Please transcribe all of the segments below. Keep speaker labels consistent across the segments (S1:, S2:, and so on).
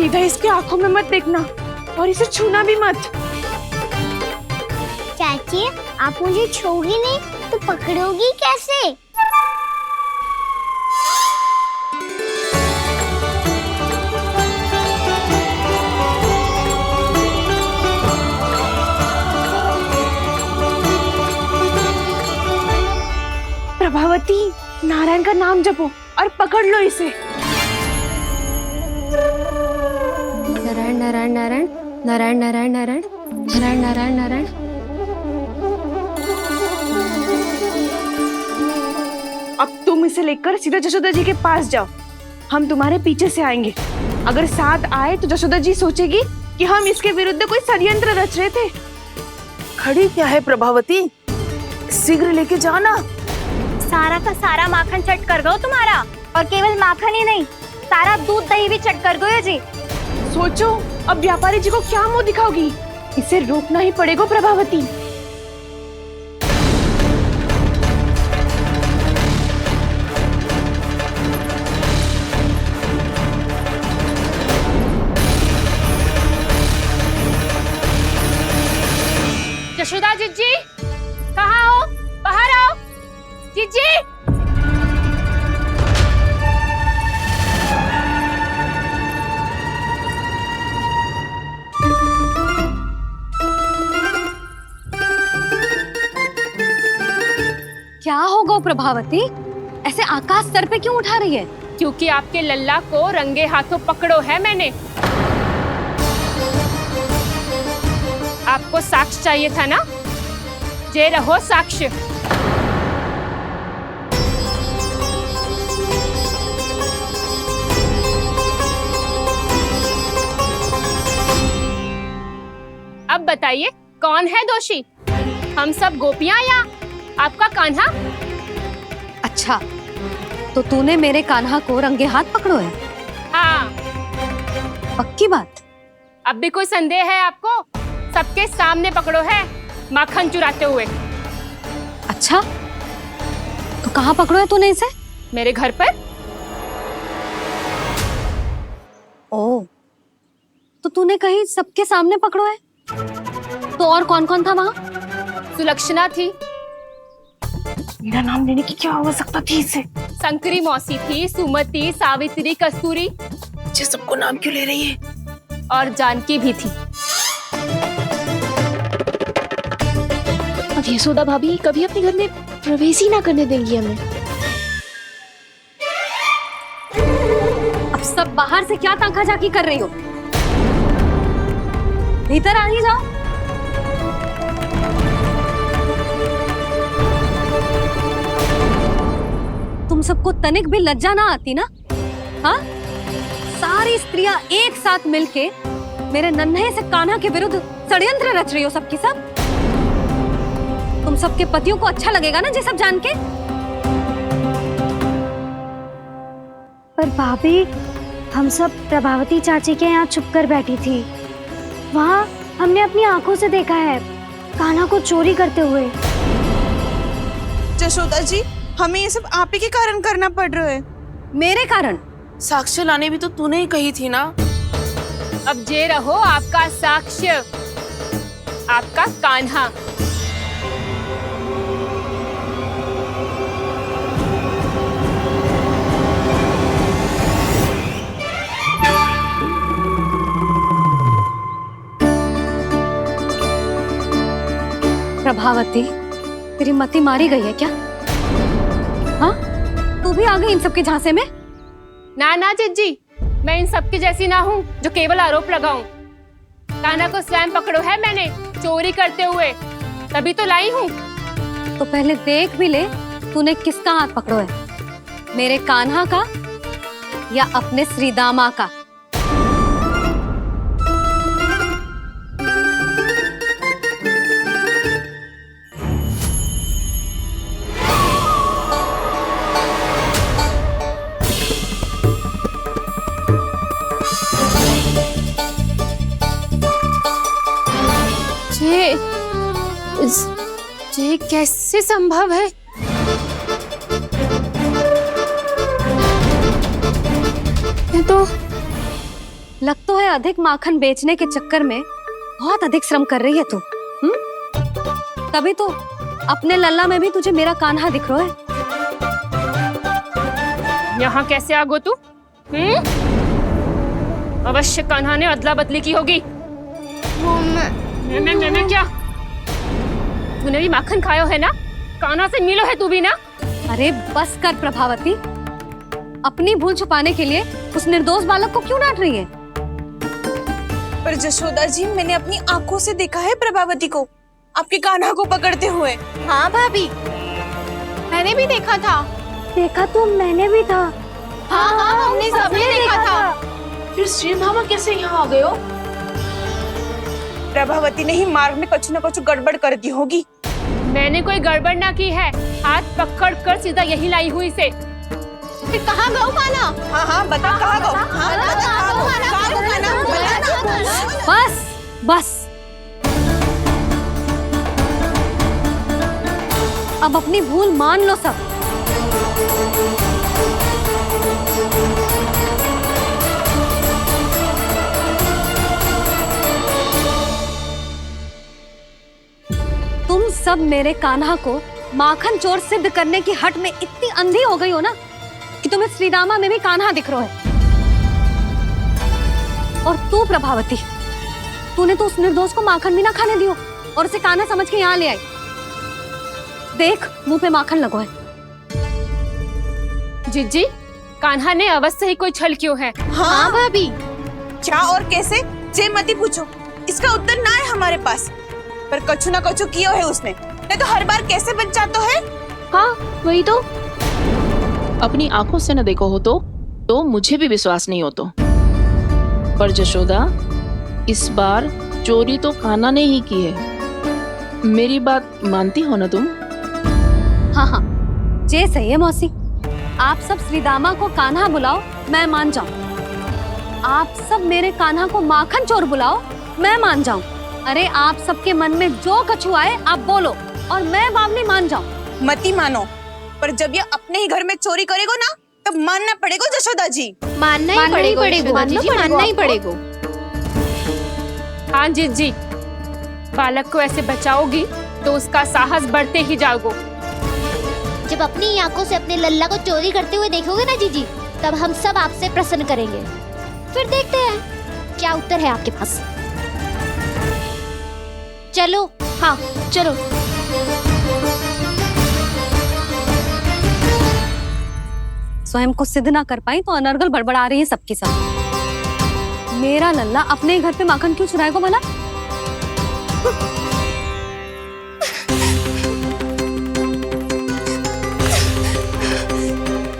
S1: सीधा इसके आंखों में मत देखना और इसे छूना भी मत।
S2: चाची, आप मुझे छूओगी नहीं तो पकड़ोगी कैसे?
S1: प्रभावती, नारायण का नाम जपो और पकड़ लो इसे।
S3: नारायण नारायण नारायण नारायण नारायण नारायण नारायण नारायण नारायण।
S1: अब तुम इसे लेकर सीधा जशोदा जी के पास जाओ, हम तुम्हारे पीछे से आएंगे। अगर साथ आए तो जशोदा जी सोचेगी कि हम इसके विरुद्ध कोई षड्यंत्र रच रहे थे।
S4: खड़ी क्या है प्रभावती, शीघ्र लेके जाना।
S2: सारा का सारा माखन चट कर गयो तुम्हारा, और केवल माखन ही नहीं, सारा दूध दही भी चट कर गयो जी।
S1: सोचो अब व्यापारी जी को क्या मुंह दिखाओगी। इसे रोकना ही पड़ेगा प्रभावती।
S3: जशोदा जीजी, कहाँ हो? बाहर आओ जीजी। क्या होगा प्रभावती, ऐसे आकाश सर पे क्यों उठा रही है?
S5: क्योंकि आपके लल्ला को रंगे हाथों पकड़ो है मैंने। आपको साक्ष्य चाहिए था ना, जे रहो साक्ष्य। अब बताइए कौन है दोषी, हम सब गोपियां या आपका कान्हा?
S3: अच्छा, तो तूने मेरे कान्हा को रंगे हाथ पकड़ो है?
S5: हाँ।
S3: पक्की बात?
S5: अब भी कोई संदेह है आपको? सबके सामने पकड़ो है, माखन चुराते हुए।
S3: अच्छा, तो कहाँ पकड़ो है तूने इसे?
S5: मेरे घर पर।
S3: ओ, तो तूने कहीं सबके सामने पकड़ो है? तो और कौन कौन था वहाँ?
S5: सुलक्षणा थी।
S1: मेरा नाम लेने की क्या आवश्यकता थी इसे?
S5: संकरी मौसी थी, सुमति, सावित्री, कस्तूरी।
S4: ये सबको नाम क्यों ले रही है?
S5: और जानकी भी थी।
S6: अब यशोदा भाभी कभी अपने घर में प्रवेश ही ना करने देंगी हमें।
S3: अब सब बाहर से क्या ताका झाकी कर रही हो? भीतर आ ही जाओ। तुम सबको तनिक भी लज्जा ना आती ना? हाँ? सारी स्त्रियां एक साथ मिलके मेरे नन्हे से कान्हा के विरुद्ध षड्यंत्र रच रही हो सबकी सब। तुम सबके पतियों को अच्छा लगेगा ना ये सब जान के?
S2: पर भाभी, हम सब प्रभावती चाची के यहाँ छुप कर बैठी थी। वहाँ हमने अपनी आंखों से देखा है कान्हा को चोरी करते हुए।
S1: जशोदा जी, हमें ये सब आप ही के कारण करना पड़ रहा है।
S3: मेरे कारण?
S4: साक्ष्य लाने भी तो तूने ही कही थी ना।
S5: अब जे रहो आपका साक्ष्य, आपका कान्हा।
S3: प्रभावती, तेरी मति मारी गई है क्या? हाँ, तू भी आ गई इन सबके झांसे में?
S5: ना ना जिज्जी, मैं इन सबकी जैसी ना हूँ जो केवल आरोप लगाऊं। कान्हा को स्वयं पकड़ो है मैंने चोरी करते हुए, तभी तो लाई हूँ।
S3: तो पहले देख भी ले तूने किसका हाथ पकड़ो है, मेरे कान्हा का या अपने श्रीदामा का?
S5: ये कैसे संभव है?
S3: लग तो है अधिक माखन बेचने के चक्कर में बहुत अधिक श्रम कर रही है तू। तभी तो अपने लल्ला में भी तुझे मेरा कान्हा दिख रहा है।
S5: यहाँ कैसे आ गो तू? अवश्य कान्हा ने अदला बदली की होगी। मैं क्या? तूने भी माखन खायो है ना? कान्हा से मिलो है तू भी ना?
S3: अरे बस कर प्रभावती, अपनी भूल छुपाने के लिए उस निर्दोष बालक को क्यों डांट रही है?
S1: पर जशोदा जी, मैंने अपनी आंखों से देखा है प्रभावती को आपके कान्हा को पकड़ते हुए। हाँ भाभी, मैंने भी देखा था।
S2: देखा तो मैंने भी था।
S1: हाँ हाँ, हमने सबने देखा था।
S4: फिर श्री धामा कैसे यहाँ आ गए हो?
S1: प्रभावती ने ही मार्ग में कुछ न कुछ गड़बड़ कर दी होगी।
S5: मैंने कोई गड़बड़ ना की है, हाथ पकड़ कर सीधा यही लाई हुई से।
S1: फिर कहाँ गौ कान्हा? हाँ हाँ बता, कहाँ गौ? हाँ बता, कहाँ गौ कान्हा?
S3: बस बस, अब अपनी भूल मान लो सब। तुम सब मेरे कान्हा को माखन चोर सिद्ध करने की हट में इतनी अंधी हो गई हो ना कि तुम्हें श्रीदामा में भी कान्हा दिख रहा है। और तू प्रभावती, तूने तो उस निर्दोष को माखन भी ना खाने दियो और उसे कान्हा समझ के यहाँ ले आई। देख, मुंह पे माखन लगो है।
S5: जिज्जी, कान्हा ने अवश्य ही कोई छल क्यों है।
S1: हाँ भाभी, क्या और कैसे? जे मती पूछो, इसका उत्तर ना है हमारे पास। पर कछु ना कछु कियो है उसने, नहीं तो हर बार कैसे बच जाता है।
S6: हाँ वही तो।
S4: अपनी आंखों से न देखो हो तो मुझे भी विश्वास नहीं हो तो। पर जशोदा, इस बार चोरी तो कान्हा ने ही की है। मेरी बात मानती हो ना तुम?
S3: हाँ हाँ, जे सही है मौसी। आप सब श्रीदामा को कान्हा बुलाओ, मैं मान जाऊं। आप सब मेरे कान्हा को माखन चोर बुलाओ, मैं मान जाऊं। अरे आप सबके मन में जो कछु आए आप बोलो और मैं बावली मान जाऊं।
S1: मती मानो, पर जब ये अपने ही घर में चोरी करेगो ना, तब मानना पड़ेगा जशोदा जी।
S6: मानना ही पड़ेगा जी, मानना ही पड़ेगा।
S5: हाँ जिज्जी, बालक को ऐसे बचाओगी तो उसका साहस बढ़ते ही जाओगे।
S7: जब अपनी आंखों से अपने लल्ला को चोरी करते हुए देखोगे ना जीजी, तब हम सब आपसे प्रसन्न करेंगे। फिर देखते हैं क्या उत्तर है आपके पास। चलो।
S6: हाँ चलो।
S3: स्वयं को सिद्ध ना कर पाई तो अनर्गल बड़बड़ा रही है सबकी सब। मेरा लल्ला अपने घर पे माखन क्यों चुराएगा भला?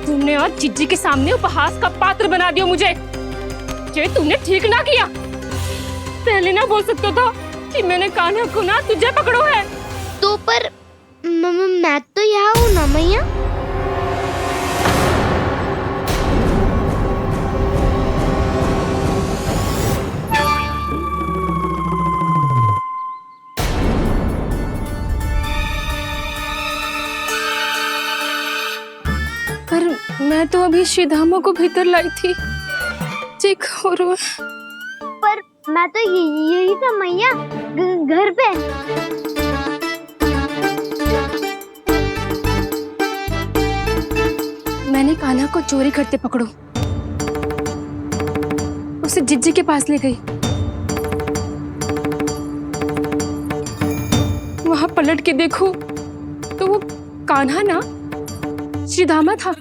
S5: तुमने आज जिज्जी के सामने उपहास का पात्र बना दिया मुझे। ये तुमने ठीक ना किया। पहले ना बोल सकता था कि मैंने कान्हा को ना तुझे पकड़ो है।
S7: तो पर मैं तो यहाँ हूँ ना मैया।
S5: पर मैं तो अभी श्रीधामा को भीतर लाई थी। चेक हो रहा है।
S7: पर मैं तो यही था मैया, घर पे।
S5: मैंने कान्हा को चोरी करते पकड़ो, उसे जिज्जी के पास ले गई। वहां पलट के देखो तो वो कान्हा ना श्रीधामा था।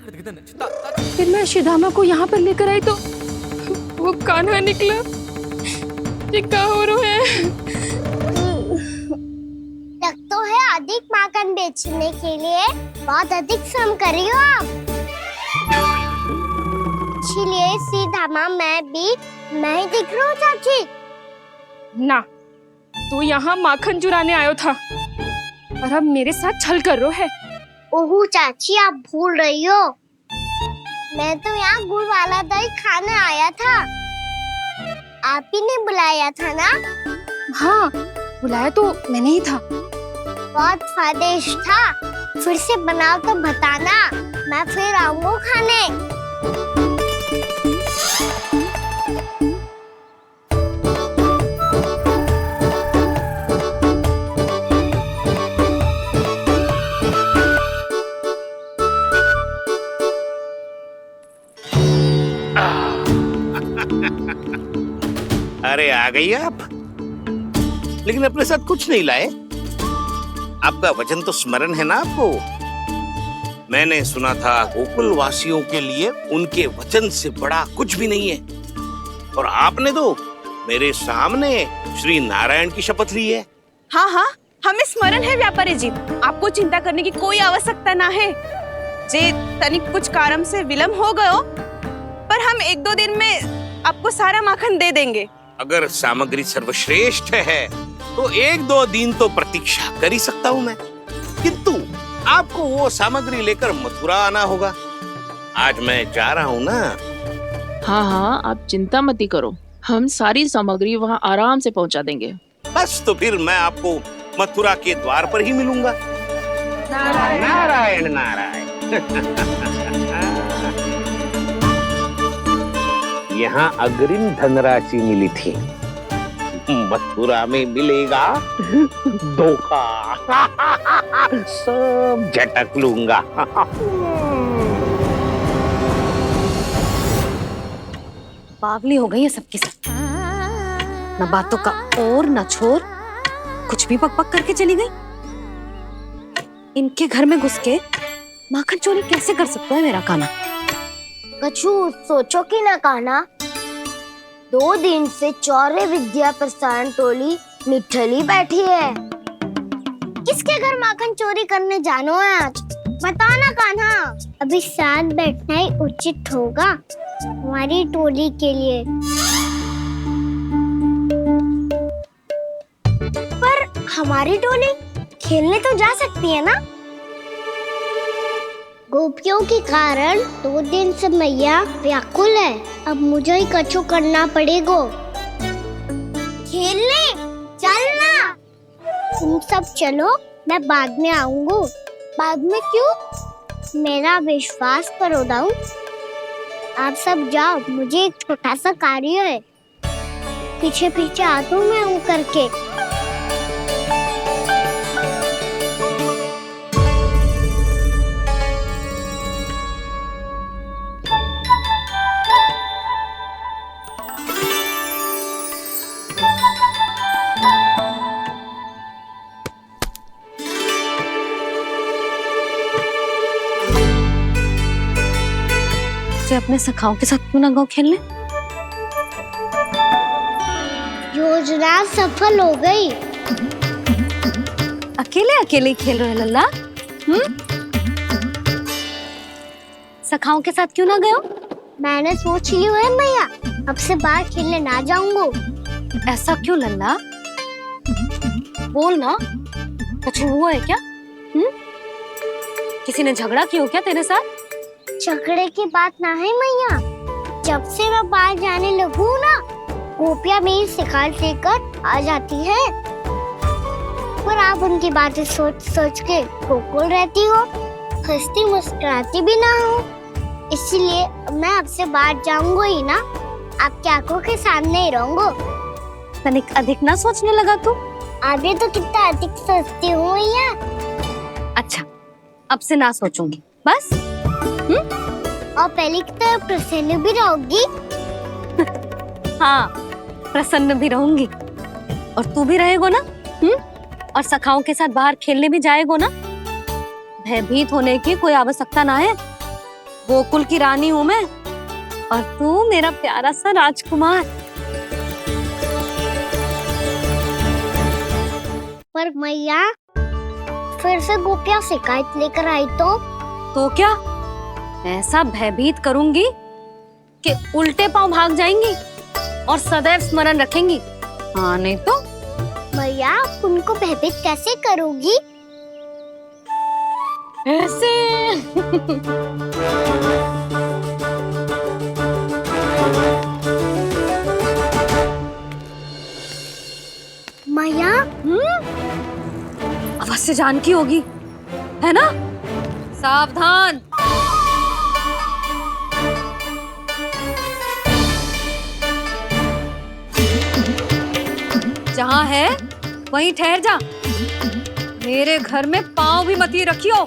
S5: फिर मैं श्रीधामा को यहाँ पर लेकर आई तो वो कान्हा निकला। ये क्या हो रहा है?
S7: लग तो है अधिक माखन बेचने के लिए बहुत अधिक श्रम कर रही हो आप। इसलिए सीधामा मैं ही दिख रहा हूँ चाची।
S5: ना, तू यहाँ माखन चुराने आयो था और अब मेरे साथ छल कर रो है।
S7: ओह चाची, आप भूल रही हो। मैं तो यहाँ गुड़ वाला दही खाने आया था। आप ही ने बुलाया था ना?
S5: हाँ, बुलाया तो मैंने ही था।
S7: बहुत स्वादिष्ट था। फिर से बनाओ तो बताना, मैं फिर आऊंगा खाने।
S8: अरे आ गई आप, लेकिन अपने साथ कुछ नहीं लाए। आपका वचन तो स्मरण है ना आपको? मैंने सुना था गोकुल वासियों के लिए उनके वचन से बड़ा कुछ भी नहीं है, और आपने तो मेरे सामने श्री नारायण की शपथ ली है।
S1: हाँ हाँ, हमें स्मरण है व्यापारी जी, आपको चिंता करने की कोई आवश्यकता ना है। जे तनिक कुछ कारण से विलंब हो गयो, पर हम 1-2 दिन में आपको सारा माखन दे देंगे।
S8: अगर सामग्री सर्वश्रेष्ठ है तो 1-2 दिन तो प्रतीक्षा कर ही सकता हूँ मैं, किंतु आपको वो सामग्री लेकर मथुरा आना होगा। आज मैं जा रहा हूँ ना।
S4: हाँ हाँ, आप चिंता मत ही करो, हम सारी सामग्री वहाँ आराम से पहुँचा देंगे।
S8: बस तो फिर मैं आपको मथुरा के द्वार पर ही मिलूंगा। नारायण नारायण। यहाँ अग्रिम धनराशि मिली थी, मथुरा में मिलेगा धोखा। सब झटक लूंगा।
S3: पागली हो गई है सबकी सब, न बातों का और न छोर, कुछ भी पक पक करके चली गई। इनके घर में घुस के माखन चोरी कैसे कर सकता है मेरा काना?
S7: कछु सोचो कि ना कान्हा, 2 दिन से चौर्य विद्या प्रसारण टोली निठली बैठी है। किसके घर माखन चोरी करने जानो है आज? बता ना कान्हा। अभी साथ बैठना ही उचित होगा हमारी टोली के लिए। पर हमारी टोली खेलने तो जा सकती है ना? गोपियों के कारण 2 दिन से मैया व्याकुल है, अब मुझे ही कछु करना पड़ेगा। खेलने चलना। तुम सब चलो, मैं बाद में आऊंगा। बाद में क्यों? मेरा विश्वास करो दाऊ। आप सब जाओ, मुझे एक छोटा सा कार्य है। पीछे पीछे आता हूँ मैं करके।
S3: अपने सखाओं के साथ क्यों ना गाँव खेलने?
S7: योजना सफल हो गई।
S3: अकेले अकेले ही खेल रहे लल्ला? सखाओं के साथ क्यों ना गए?
S7: मैंने सोच लिया है मैया, अब से बाहर खेलने ना जाऊंगा।
S3: ऐसा क्यों लल्ला? बोल ना, कुछ हुआ है क्या? किसी ने झगड़ा किया हो क्या तेरे साथ?
S7: झगड़े की बात ना है मैया, जब से मैं बाहर जाने लगू ना, गोपियां मेरी शिकायत लेकर आ जाती है। पर आप उनकी बातें सोच सोच के गोकुल रहती हो, हंसती मुस्कुराती भी ना हो। इसलिए मैं आपसे बाहर जाऊंगा ही ना, आपकी आंखों के सामने ही रहूंगा।
S3: तनिक अधिक ना सोचने लगा तू?
S7: आगे तो कितना अधिक सोचती हूँ मैया।
S3: अच्छा, अब से ना सोचूंगी बस।
S7: और पहले की तरह प्रसन्न भी रहोगी?
S3: हाँ, प्रसन्न भी रहूंगी। और तू भी रहेगा ना? और सखाओं के साथ बाहर खेलने भी जाएगा ना? भयभीत होने की कोई आवश्यकता ना है। गोकुल की रानी हूँ मैं, और तू मेरा प्यारा सा राजकुमार।
S7: पर मैया, फिर से गोपियां शिकायत लेकर आई तो
S3: क्या? ऐसा भयभीत करूंगी कि उल्टे पांव भाग जाएंगी और सदैव स्मरण रखेंगी। हाँ नहीं तो?
S7: मैया, उनको भयभीत कैसे करोगी?
S3: ऐसे।
S7: मैया,
S3: अवश्य जानकी होगी, है ना? सावधान। जहाँ है वहीं ठहर जा। मेरे घर में पाँव भी मत ही रखियो,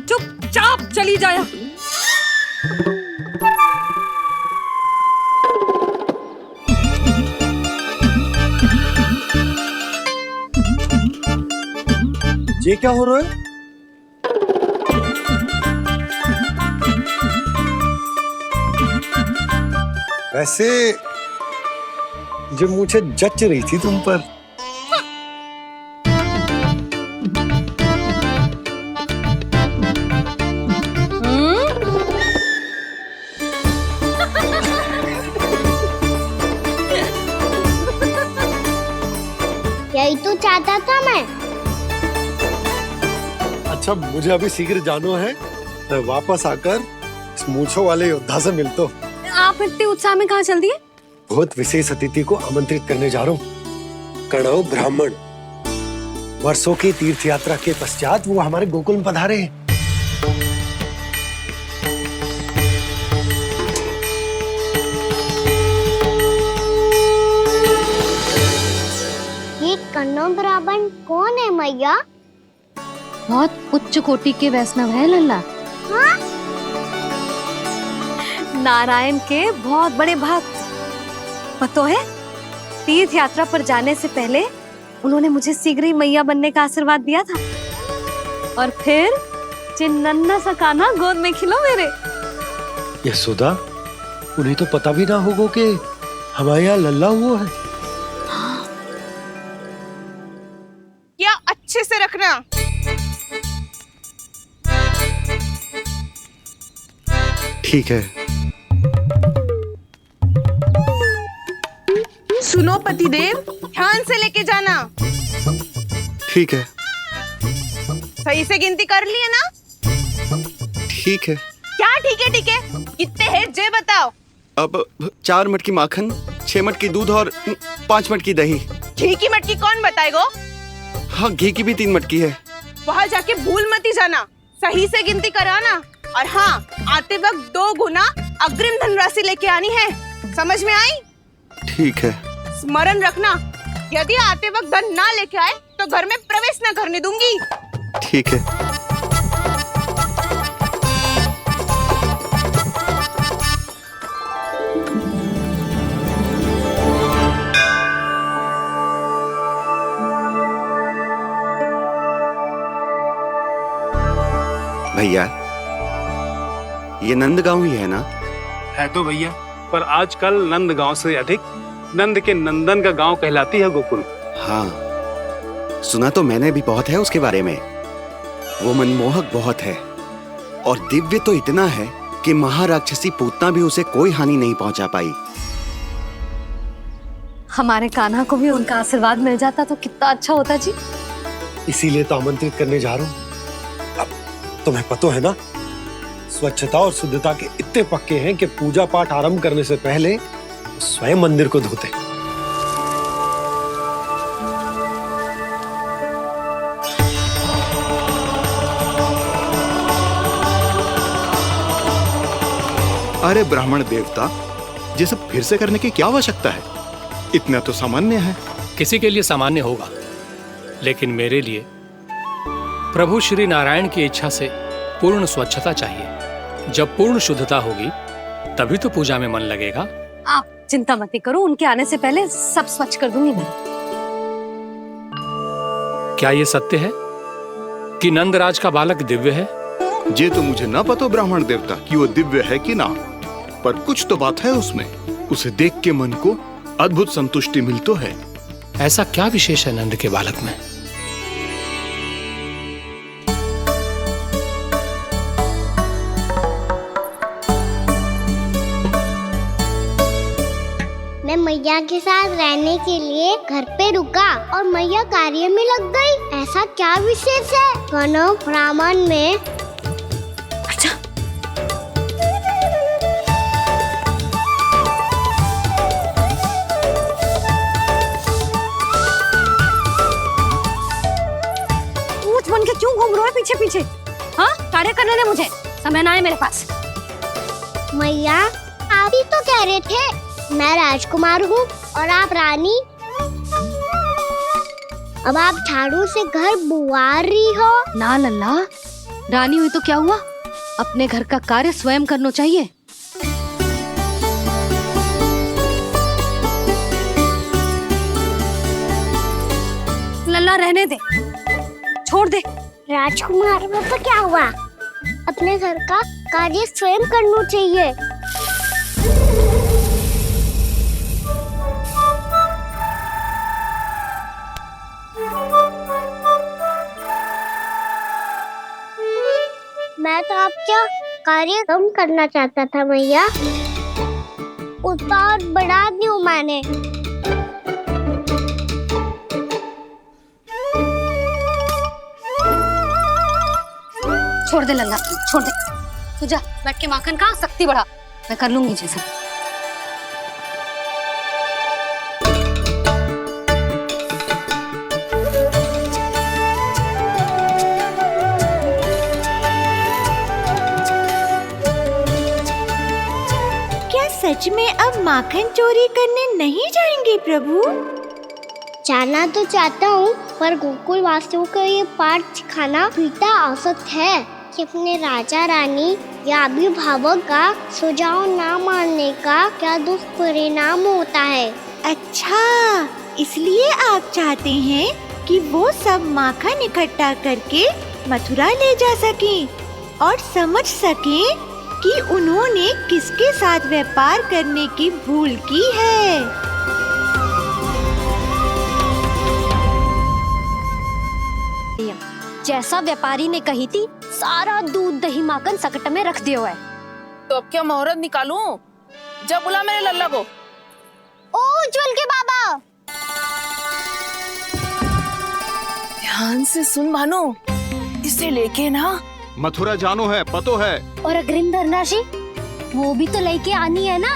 S3: चुपचाप चली जाया।
S9: ये क्या हो रहा है? वैसे जो मुझे जच रही थी तुम पर।
S7: यही तो चाहता था मैं।
S9: अच्छा मुझे अभी शीघ्र जाना है, मैं वापस आकर इस मूंछों वाले योद्धा से मिलता हूँ।
S3: आप इतने उत्साह में कहाँ चल दिए?
S9: बहुत विशेष अतिथि को आमंत्रित करने जा रहा हूँ, कणव ब्राह्मण। वर्षों की तीर्थ यात्रा के पश्चात वो हमारे गोकुल में पधारे हैं।
S7: ये कन्नौ ब्राह्मण कौन है मैया?
S3: बहुत उच्च कोटि के वैष्णव है लल्ला।
S7: हाँ?
S3: नारायण के बहुत बड़े भक्त। पता है, तीर्थ यात्रा पर जाने से पहले उन्होंने मुझे शीघ्र ही मैया बनने का आशीर्वाद दिया था, और फिर चिन्नन्ना सा कान्हा गोद में खिलो मेरे।
S9: यशोदा, उन्हें तो पता भी ना होगा कि हमारे यहाँ लल्ला हुआ है।
S1: क्या अच्छे से रखना।
S9: ठीक है।
S1: सुनो पतिदेव, ध्यान से लेके जाना।
S10: ठीक है।
S1: सही से गिनती कर लिए ना?
S10: ठीक है।
S1: क्या ठीक है ठीक है? कितने हैं जे बताओ।
S10: अब 4 मटकी माखन, 6 मटकी दूध और 5 मटकी दही।
S1: घी की मटकी कौन बताएगा?
S10: हाँ, घी की भी 3 मटकी है।
S1: वहाँ जाके भूल मती जाना, सही से गिनती कराना। और हाँ, आते वक्त 2 गुना अग्रिम धनराशि लेके आनी है। समझ में आई?
S10: ठीक है।
S1: स्मरण रखना, यदि आते वक्त धन ना लेके आए तो घर में प्रवेश न करने दूंगी।
S10: ठीक है। भैया, ये नंदगांव ही है ना?
S11: है तो भैया, पर आजकल नंदगांव से अधिक नंद के नंदन का गांव कहलाती है गोकुल।
S10: हाँ, सुना तो मैंने भी बहुत है उसके बारे में। वो मनमोहक बहुत है और दिव्य तो इतना है कि महाराक्षसी पूतना भी उसे कोई हानि नहीं पहुंचा पाई।
S3: हमारे कान्हा को भी उनका आशीर्वाद मिल जाता तो कितना अच्छा होता जी।
S9: इसीलिए तो आमंत्रित करने जा रहा हूँ। अब तुम्हें पता है ना, स्वच्छता और शुद्धता के इतने पक्के हैं कि पूजा पाठ आरंभ करने से पहले स्वयं मंदिर को धोते।
S12: अरे ब्राह्मण देवता, ये सब फिर से करने की क्या आवश्यकता है? इतना तो सामान्य है।
S11: किसी के लिए सामान्य होगा, लेकिन मेरे लिए प्रभु श्री नारायण की इच्छा से पूर्ण स्वच्छता चाहिए। जब पूर्ण शुद्धता होगी तभी तो पूजा में मन लगेगा।
S3: आप चिंता मत करो, उनके आने से पहले सब स्वच्छ कर दूंगी मैं।
S11: क्या ये सत्य है कि नंदराज का बालक दिव्य है?
S12: ये तो मुझे ना पता ब्राह्मण देवता कि वो दिव्य है कि ना, पर कुछ तो बात है उसमें। उसे देख के मन को अद्भुत संतुष्टि मिलती है।
S11: ऐसा क्या विशेष है नंद के बालक में?
S7: मैं मैया के साथ रहने के लिए घर पे रुका और मैया कार्य में लग गई। ऐसा क्या विशेष है कन्नौ ब्राह्मण में?
S3: अच्छा, ऊंच बन के क्यों घूम रहे हो पीछे पीछे? हाँ, कार्य करने दे मुझे, समय ना है मेरे पास।
S7: मैया, आप ही तो कह रहे थे मैं राजकुमार हूँ और आप रानी। अब आप झाड़ू से घर बुआर रही हो।
S3: ना लल्ला, रानी हुई तो क्या हुआ, अपने घर का कार्य स्वयं करना चाहिए। लल्ला रहने दे, छोड़ दे।
S7: राजकुमार में तो क्या हुआ, अपने घर का कार्य स्वयं करना चाहिए। मैं तो आपका कार्य कम करना चाहता था भैया, उसका और बढ़ा दूं मैंने।
S3: छोड़ दे लल्ला, छोड़ दे। तू जा बैठ के माखन खा, शक्ति बढ़ा, मैं कर लूंगी जैसा।
S13: क्या सच में अब माखन चोरी करने नहीं जाएंगे प्रभु?
S7: जाना तो चाहता हूँ, पर गोकुल वासियों को ये पाठ सिखाना पिता आवश्यक है कि अपने राजा रानी या अभिभावक का सुझाव ना मानने का क्या दुष्परिणाम होता है।
S13: अच्छा, इसलिए आप चाहते हैं कि वो सब माखन इकट्ठा करके मथुरा ले जा सकें और समझ सकें कि उन्होंने किसके साथ व्यापार करने की भूल की है।
S2: जैसा व्यापारी ने कही थी, सारा दूध दही माखन सकट में रख दियो है।
S4: तो अब क्या मुहूर्त निकालूं? जब बुला मेरे लल्ला को।
S7: ओ उज्जवल के बाबा,
S4: ध्यान से सुन भानु, इसे लेके ना
S12: मथुरा जानो है, पतो है।
S2: और अग्रिम धनराशि वो भी तो लेके आनी है ना।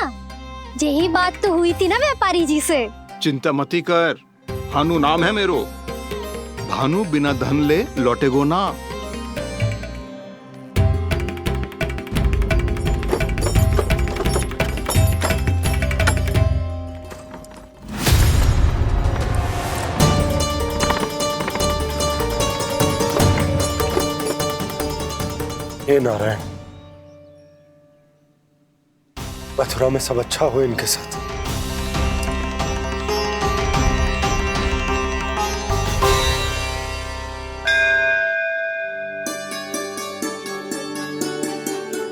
S2: यही बात तो हुई थी ना व्यापारी जी से।
S12: चिंता मती कर, भानु नाम है मेरो। भानु बिना धन ले लौटेगो ना।
S9: हे नारायण, मथुरा में सब अच्छा हो इनके साथ।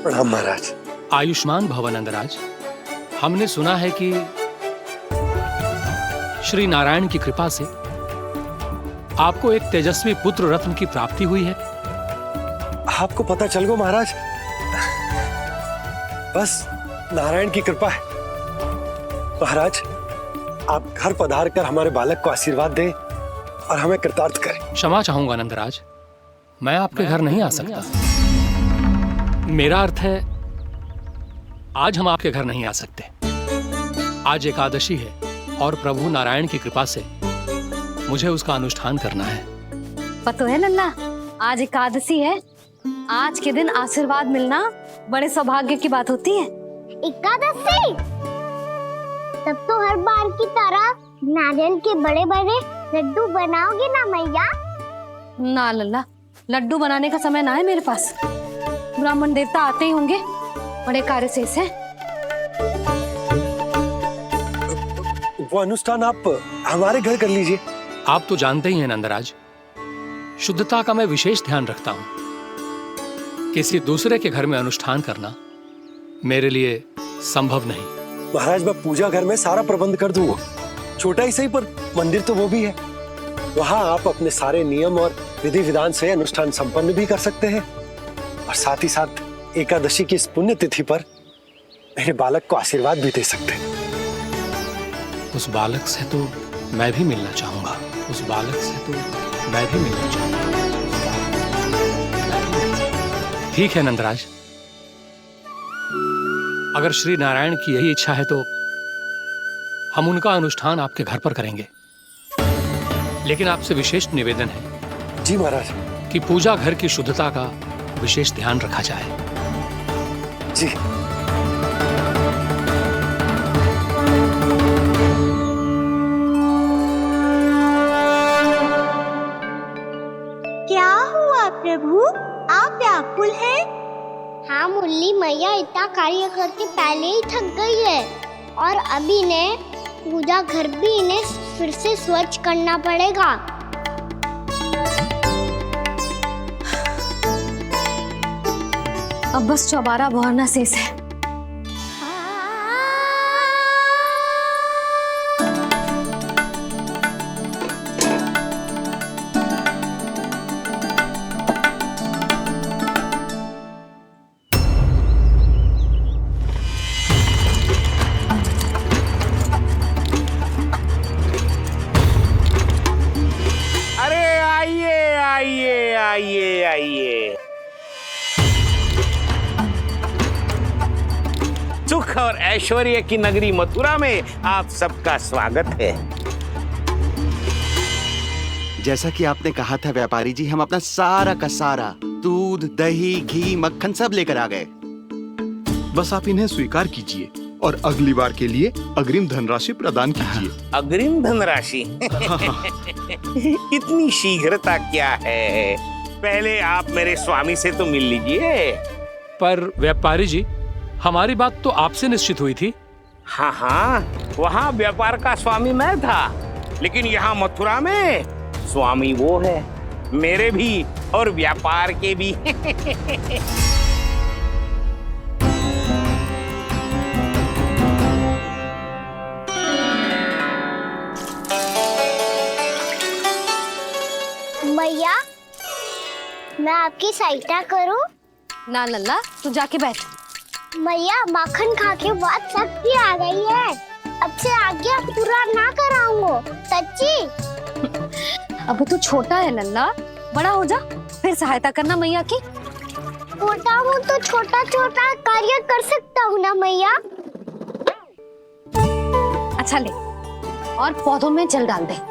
S9: प्रणाम महाराज।
S11: आयुष्मान भव नंदराज। हमने सुना है कि श्री नारायण की कृपा से आपको एक तेजस्वी पुत्र रत्न की प्राप्ति हुई है।
S9: आपको पता चल गो महाराज, बस नारायण की कृपा है। महाराज, आप घर पधार कर हमारे बालक को आशीर्वाद दें और हमें कृतार्थ करें।
S11: क्षमा चाहूंगा नंदराज, मैं आपके घर नहीं आ सकता। मेरा अर्थ है, आज हम आपके घर नहीं आ सकते। आज एकादशी है और प्रभु नारायण की कृपा से मुझे उसका अनुष्ठान करना है।
S3: पतो है लल्ला, आज एकादशी है। आज के दिन आशीर्वाद मिलना बड़े सौभाग्य की बात होती है।
S7: एकादशी? तब तो हर बार की तरह नारियल के बड़े बड़े लड्डू बनाओगे ना मैया?
S3: ना लल्ला, लड्डू बनाने का समय ना है मेरे पास। ब्राह्मण देवता आते ही होंगे, बड़े कार्य शेष है।
S9: वो अनुष्ठान आप हमारे घर कर लीजिए।
S11: आप तो जानते ही हैं नंदराज, शुद्धता का मैं विशेष ध्यान रखता हूं। किसी दूसरे के घर में अनुष्ठान करना मेरे लिए संभव नहीं।
S9: महाराज, मैं पूजा घर में सारा प्रबंध कर दूंगा। छोटा ही सही, पर मंदिर तो वो भी है। वहां आप अपने सारे नियम और विधि विधान से अनुष्ठान संपन्न भी कर सकते हैं और साथ ही साथ एकादशी की इस पुण्य तिथि पर मेरे बालक को आशीर्वाद भी दे सकते हैं।
S11: उस बालक से तो मैं भी मिलना चाहूंगा। उस बालक से तो मैं भी मिलना चाहूंगा। ठीक है नंदराज, अगर श्री नारायण की यही इच्छा है तो हम उनका अनुष्ठान आपके घर पर करेंगे। लेकिन आपसे विशेष निवेदन है।
S9: जी महाराज।
S11: कि पूजा घर की शुद्धता का विशेष ध्यान रखा जाए।
S9: जी।
S13: क्या हुआ प्रभु, आप व्याकुल हैं?
S7: हाँ मुरली मैया, इतना कार्य करके पहले ही थक गई है और अभी ने पूजा घर भी इन्हें फिर से स्वच्छ करना पड़ेगा।
S3: अब बस चौबारा बहरना शेष है।
S8: अरे आइए आइए आइए आइए, सुख और ऐश्वर्य की नगरी मथुरा में आप सबका स्वागत है।
S10: जैसा कि आपने कहा था व्यापारी जी, हम अपना सारा का सारा दूध, दही, घी, मक्खन सब लेकर आ गए।
S12: बस आप इन्हें स्वीकार कीजिए और अगली बार के लिए अग्रिम धनराशि प्रदान कीजिए।
S8: अग्रिम धनराशि? इतनी शीघ्रता क्या है? पहले आप मेरे स्वामी से तो मिल लीजिए।
S11: पर व्यापारी जी, हमारी बात तो आपसे निश्चित हुई थी।
S8: हाँ हाँ, वहाँ व्यापार का स्वामी मैं था, लेकिन यहाँ मथुरा में स्वामी वो है, मेरे भी और व्यापार के भी।
S7: मैया, मैं आपकी सहायता करूं?
S3: ना लल्ला, तू जाके बैठ।
S7: मैया, माखन खा के बहुत शक्ति आ गई है। अब से आगे पूरा ना कराऊंगा, सच्ची।
S3: अब तू छोटा है लल्ला, बड़ा हो जा फिर सहायता करना मैया की।
S7: छोटा हूँ तो छोटा छोटा कार्य कर सकता हूँ ना मैया।
S3: अच्छा ले, और पौधों में जल डाल दे।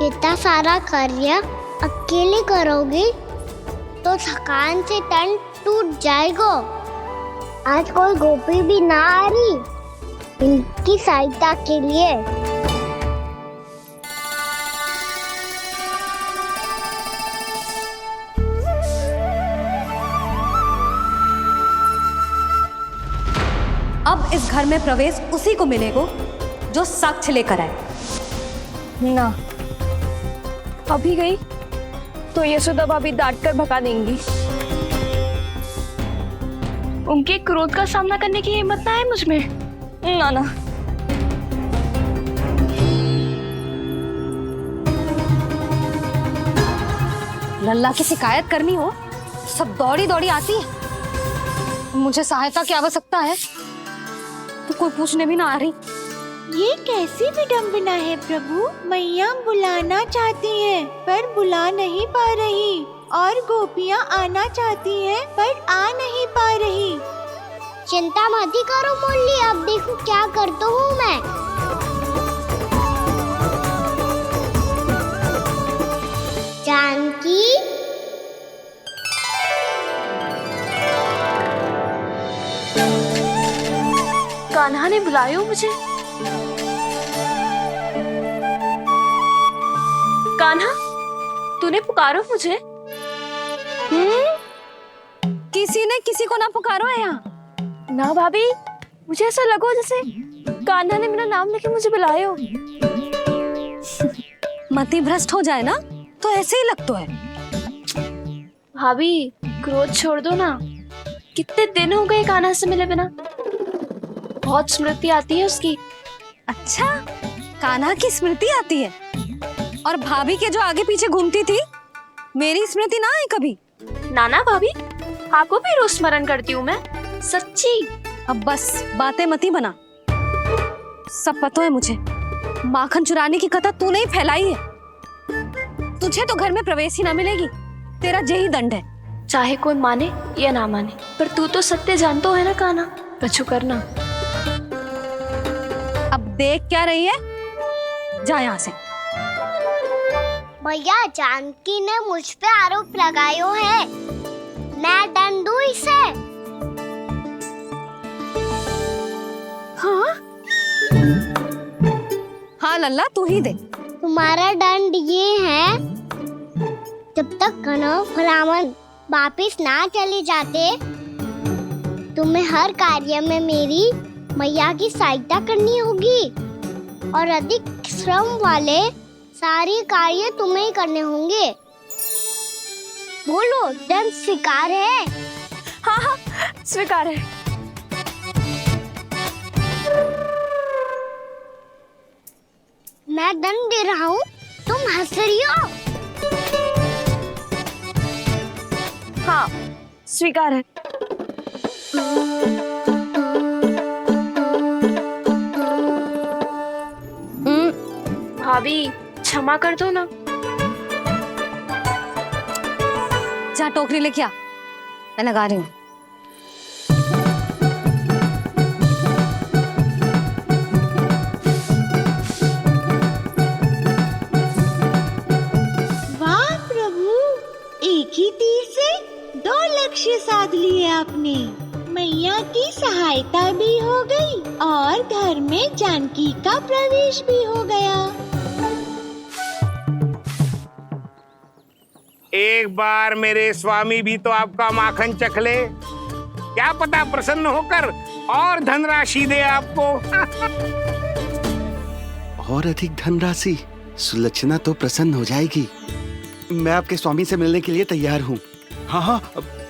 S7: इतना सारा कार्य अकेले करोगे तो थकान से तन टूट जाएगा। आज कोई गोपी भी ना आ रही इनकी सहायता के लिए।
S3: अब इस घर में प्रवेश उसी को मिलेगा जो साक्ष्य लेकर आए।
S5: ना, अभी गई तो यशोदा भाभी डांट कर भगा देंगी। उनके क्रोध का सामना करने की हिम्मत ना है मुझ में। ना ना।
S3: लल्ला की शिकायत करनी हो सब दौड़ी दौड़ी आती है। मुझे सहायता की आवश्यकता है तो कोई पूछने भी ना आ रही।
S13: ये कैसी विडंबना है प्रभु। मैया बुलाना चाहती हैं पर बुला नहीं पा रही, और गोपियाँ आना चाहती हैं पर आ नहीं पा रही।
S7: चिंता मत ही करो मुरली, अब देखो क्या करता हूँ मैं। जानकी,
S5: कान्हा ने बुलाया मुझे। कान्हा, तूने पुकारो मुझे।
S3: किसी ने किसी को ना पुकारो है यहाँ।
S5: ना भाभी, मुझे ऐसा लगो जैसे कान्हा ने मेरा नाम लेके मुझे बुलायो।
S3: मति भ्रष्ट हो जाए ना तो ऐसे ही लगता है।
S5: भाभी, क्रोध छोड़ दो ना। कितने दिन हो गए कान्हा से मिले बिना। बहुत स्मृति आती है उसकी।
S3: अच्छा, कान्हा की स्मृति आती है? और भाभी के जो आगे पीछे घूमती थी, मेरी स्मृति ना आई कभी?
S5: नाना भाभी, आपको भी रोज स्मरण करती हूँ मैं, सच्ची।
S3: अब बस बातें मत ही बना। सब पता है मुझे, माखन चुराने की कथा तूने ही फैलाई है। तुझे तो घर में प्रवेश ही ना मिलेगी, तेरा यही दंड है।
S5: चाहे कोई माने या ना माने, पर तू तो सत्य जानता है ना कान्हा। पछू करना।
S3: अब देख क्या रही है, जा यहाँ से।
S7: भैया, जानकी ने मुझ पे आरोप लगायो है, मैं दंड दूं इसे।
S3: हाँ हाँ लल्ला, तू ही दे।
S7: तुम्हारा दंड ये है, जब तक कनव फलावन वापिस ना चले जाते, तुम्हें हर कार्य में मेरी मैया की सहायता करनी होगी। और अधिक श्रम वाले सारे कार्य तुम्हें ही करने होंगे। बोलो, दंड स्वीकार है?
S1: हाँ हाँ, स्वीकार है।
S7: मैं दंड दे रहा हूँ, तुम हंस रही हो?
S1: हाँ, स्वीकार है।
S6: भाभी क्षमा कर दो ना।
S3: जा टोकरी लेके आ, मैं लगा रही हूँ।
S13: वाह प्रभु, एक ही तीर से 2 लक्ष्य साध लिए आपने। मैया की सहायता भी हो गई और घर में जानकी का प्रवेश भी हो गया।
S8: एक बार मेरे स्वामी भी तो आपका माखन चख ले, क्या पता प्रसन्न होकर और धनराशि दे आपको।
S10: और अधिक धनराशि? सुलक्षणा तो प्रसन्न हो जाएगी। मैं आपके स्वामी से मिलने के लिए तैयार हूँ।
S12: हाँ हाँ,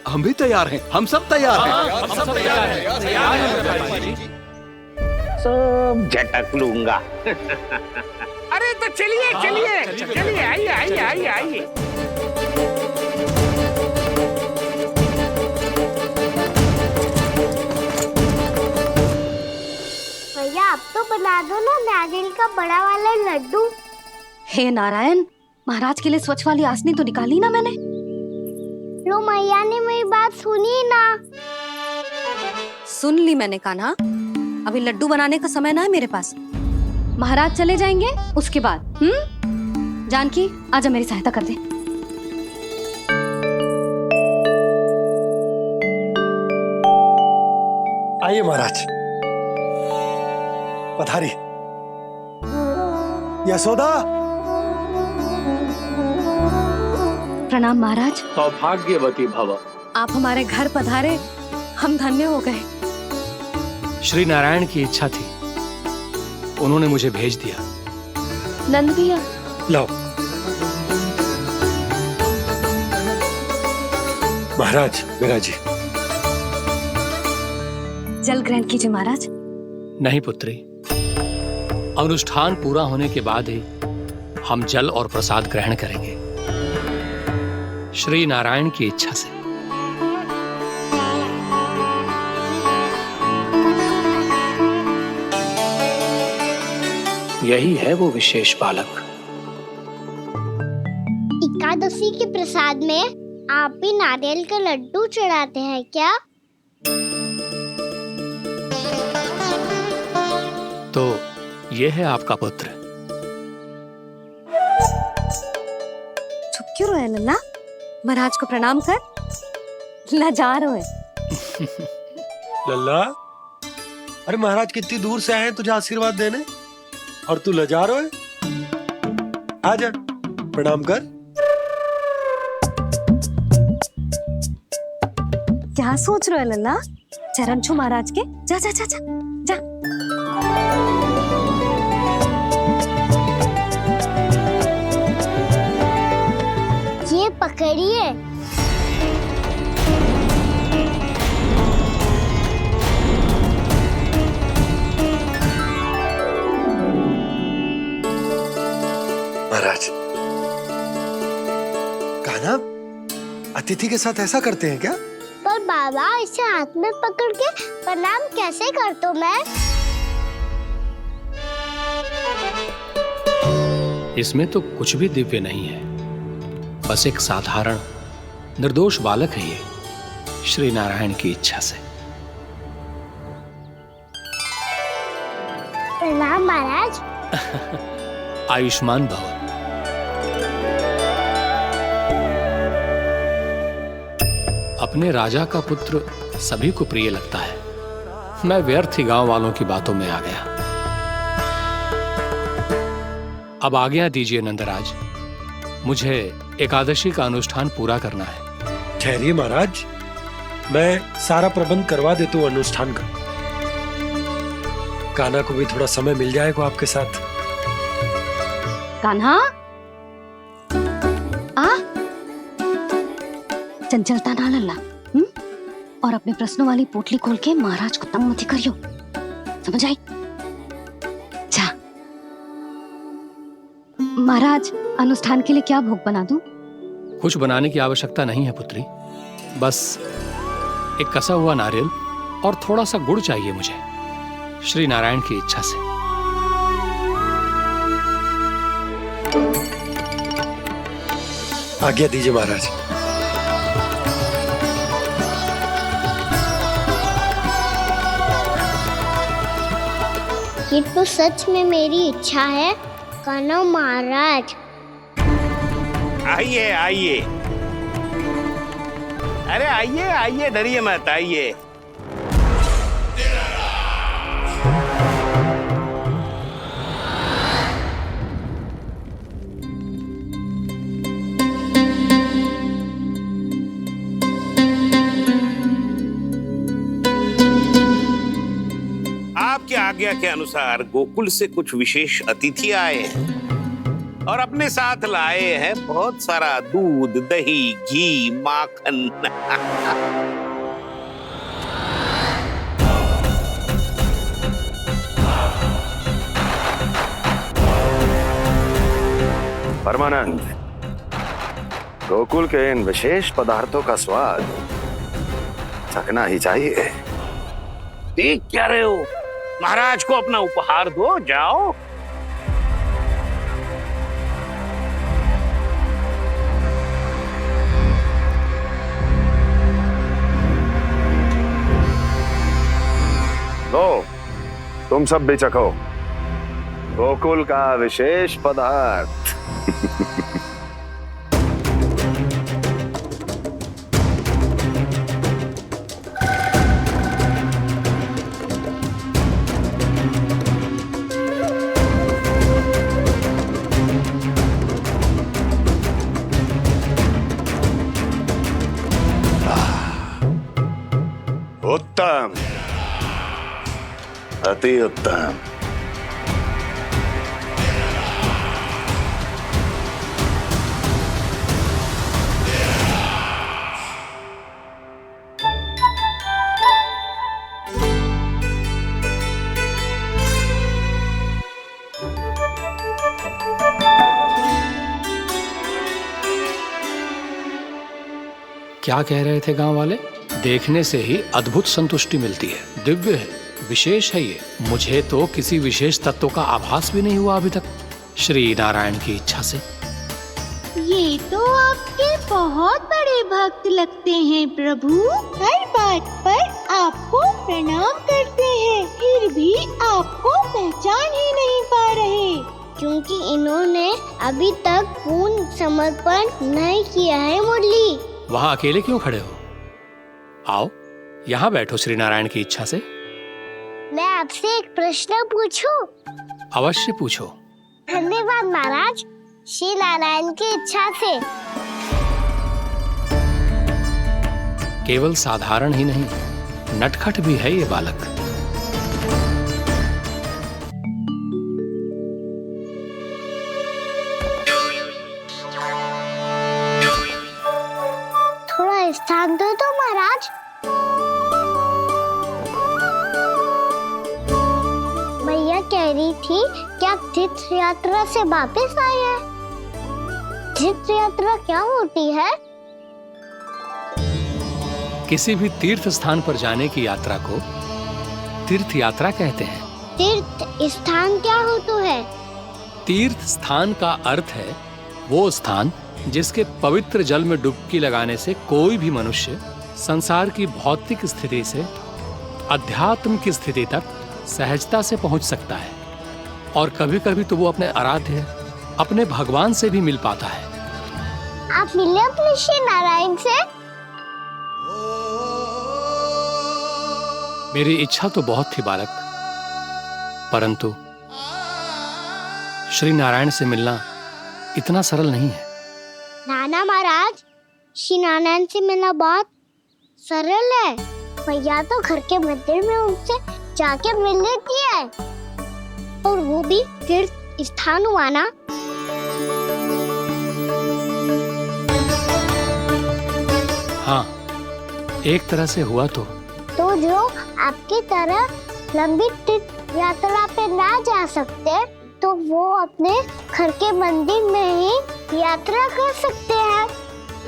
S12: हम भी तैयार हैं, हम सब तैयार हैं।
S11: हम सब तैयार हैं।
S8: सब झटक लूंगा। अरे तो चलिए चलिए चलिए, आइए आइए आइए आइए।
S7: भैया, आप तो बना दो ना नारियल का बड़ा वाला लड्डू।
S3: हे नारायण, महाराज के लिए स्वच्छ वाली आसनी तो निकाली ना मैंने।
S7: लो, मैया ने मेरी बात सुनी ना।
S3: सुन ली मैंने कान्हा, अभी लड्डू बनाने का समय ना है मेरे पास। महाराज चले जाएंगे उसके बाद। जानकी, आजा मेरी सहायता कर दे।
S9: आइए महाराज, पधारी। यशोदा।
S3: प्रणाम महाराज।
S11: सौभाग्यवती भव।
S3: आप हमारे घर पधारे, हम धन्य हो गए।
S11: श्री नारायण की इच्छा थी, उन्होंने मुझे भेज दिया।
S6: नंद भैया,
S9: लाओ। महाराज, विराज जी।
S3: जल ग्रहण कीजिए महाराज।
S11: नहीं पुत्री, अनुष्ठान पूरा होने के बाद ही हम जल और प्रसाद ग्रहण करेंगे, श्री नारायण की इच्छा से। यही है वो विशेष बालक।
S7: एकादशी के प्रसाद में आप भी नारियल का लड्डू चढ़ाते हैं क्या?
S11: तो ये है आपका पुत्र।
S3: चुप क्यों रहे लल्ला? महाराज को प्रणाम कर। लजा रहे।
S9: लल्ला, अरे महाराज कितनी दूर से आए हैं तुझे आशीर्वाद देने, और तू लजा रहा है? आजा, प्रणाम कर।
S3: क्या सोच रहे हो लल्ला? चरण छू महाराज के। जा जा जा जा जा।
S7: ये पकड़िए।
S9: महाराज, कान्हा अतिथि के साथ ऐसा करते हैं क्या?
S7: पर बाबा, इसे हाथ में पकड़ के प्रणाम कैसे करता हूँ मैं?
S11: इसमें तो कुछ भी दिव्य नहीं है, बस एक साधारण निर्दोष बालक है ये, श्री नारायण की इच्छा से।
S7: प्रणाम महाराज।
S11: आयुष्मान भव। अपने राजा का पुत्र सभी को प्रिय लगता है। मैं व्यर्थ ही गांव वालों की बातों में आ गया। अब आज्ञा दीजिए नंदराज, मुझे एकादशी का अनुष्ठान पूरा करना है।
S9: ठहरिए महाराज, मैं सारा प्रबंध करवा देता हूँ अनुष्ठान का। कान्हा को भी थोड़ा समय मिल जाएगा आपके साथ।
S3: कान्हा आ चंचलता ना लल्ला, और अपने प्रश्नों वाली पोटली खोल के महाराज को तंग मत करियो, समझ आई? जा महाराज, अनुष्ठान के लिए क्या भोग बना दूं?
S11: कुछ बनाने की आवश्यकता नहीं है पुत्री, बस एक कसा हुआ नारियल और थोड़ा सा गुड़ चाहिए मुझे, श्री नारायण की इच्छा से।
S9: आज्ञा दीजिए महाराज।
S7: ये तो सच में मेरी इच्छा है कान्हा महाराज।
S8: आइए आइए, अरे आइए आइए, डरिए मत, आइए। आपकी आज्ञा के अनुसार गोकुल से कुछ विशेष अतिथि आए हैं और अपने साथ लाए हैं बहुत सारा दूध, दही, घी, माखन।
S14: परमानंद, गोकुल के इन विशेष पदार्थों का स्वाद चखना ही चाहिए।
S8: देख क्या रहे हो, महाराज को अपना उपहार दो, जाओ।
S14: लो, तुम सब भी चखो गोकुल का विशेष पदार्थ। उत्तम, अति उत्तम।
S11: क्या कह रहे थे गांव वाले? देखने से ही अद्भुत संतुष्टि मिलती है, दिव्य है, विशेष है ये। मुझे तो किसी विशेष तत्व का आभास भी नहीं हुआ अभी तक, श्री नारायण की इच्छा से।
S13: ये तो आपके बहुत बड़े भक्त लगते हैं प्रभु, हर बात पर आपको प्रणाम करते हैं, फिर भी आपको पहचान ही नहीं पा रहे।
S7: क्योंकि इन्होंने अभी तक पूर्ण समर्पण नहीं किया है मुरली।
S11: वहां अकेले क्यों खड़े हो? आओ यहाँ बैठो श्री नारायण की इच्छा से।
S7: मैं आपसे एक प्रश्न पूछूं?
S11: अवश्य पूछो।
S7: धन्यवाद महाराज, श्री नारायण की इच्छा से।
S11: केवल साधारण ही नहीं, नटखट भी है ये बालक।
S7: थोड़ा स्थान दो तो महाराज। भैया कह रही थी कि आप तीर्थ यात्रा से वापस आए हैं। तीर्थ यात्रा क्या होती है?
S11: किसी भी तीर्थ स्थान पर जाने की यात्रा को तीर्थ यात्रा कहते हैं।
S7: तीर्थ स्थान क्या होता है?
S11: तीर्थ स्थान का अर्थ है वो स्थान जिसके पवित्र जल में डुबकी लगाने से कोई भी मनुष्य संसार की भौतिक स्थिति से अध्यात्म की स्थिति तक सहजता से पहुंच सकता है, और कभी कभी तो वो अपने आराध्य, अपने भगवान से भी मिल पाता है।
S7: आप मिले अपने श्री नारायण से?
S11: मेरी इच्छा तो बहुत थी बालक, परंतु श्री नारायण से मिलना इतना सरल नहीं है।
S7: नाना महाराज, श्री नारायण से मिलना बहुत सरल है। भैया तो घर के मंदिर में उनसे जाके मिल लेती है, और वो भी तीर्थ स्थान हुआ ना।
S11: एक तरह से हुआ तो
S7: जो आपकी तरह लंबी तीर्थ यात्रा पे ना जा सकते तो वो अपने घर के मंदिर में ही यात्रा कर सकते हैं,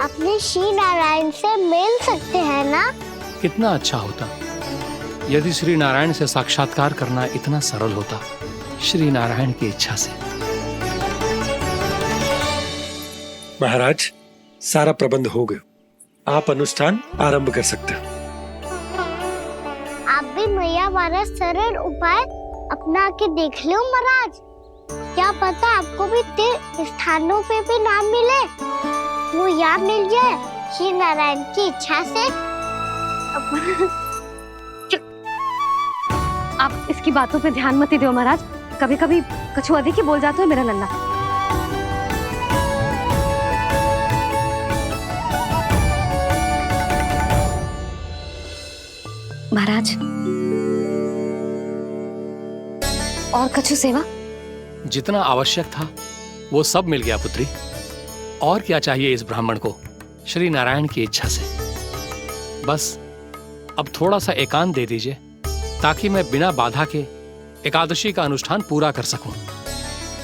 S7: अपने श्री नारायण से मिल सकते हैं ना।
S11: कितना अच्छा होता यदि श्री नारायण से साक्षात्कार करना इतना सरल होता, श्री नारायण की इच्छा से।
S9: महाराज, सारा प्रबंध हो गया, आप अनुष्ठान आरंभ कर सकते हैं।
S7: आप भी मैया वाला सरल उपाय अपना के देख लो महाराज, क्या पता आपको भी तीर्थ स्थानों पे भी नाम मिले, वो यहाँ मिल जाए श्री नारायण की इच्छा से।
S3: आप इसकी बातों पे ध्यान मत दो महाराज, कभी कभी कछु अधिक ही बोल जाते हो मेरा लल्ला। महाराज, और कछु सेवा?
S11: जितना आवश्यक था वो सब मिल गया पुत्री। और क्या चाहिए इस ब्राह्मण को श्री नारायण की इच्छा से? बस अब थोड़ा सा एकांत दे दीजिए ताकि मैं बिना बाधा के एकादशी का अनुष्ठान पूरा कर सकूं।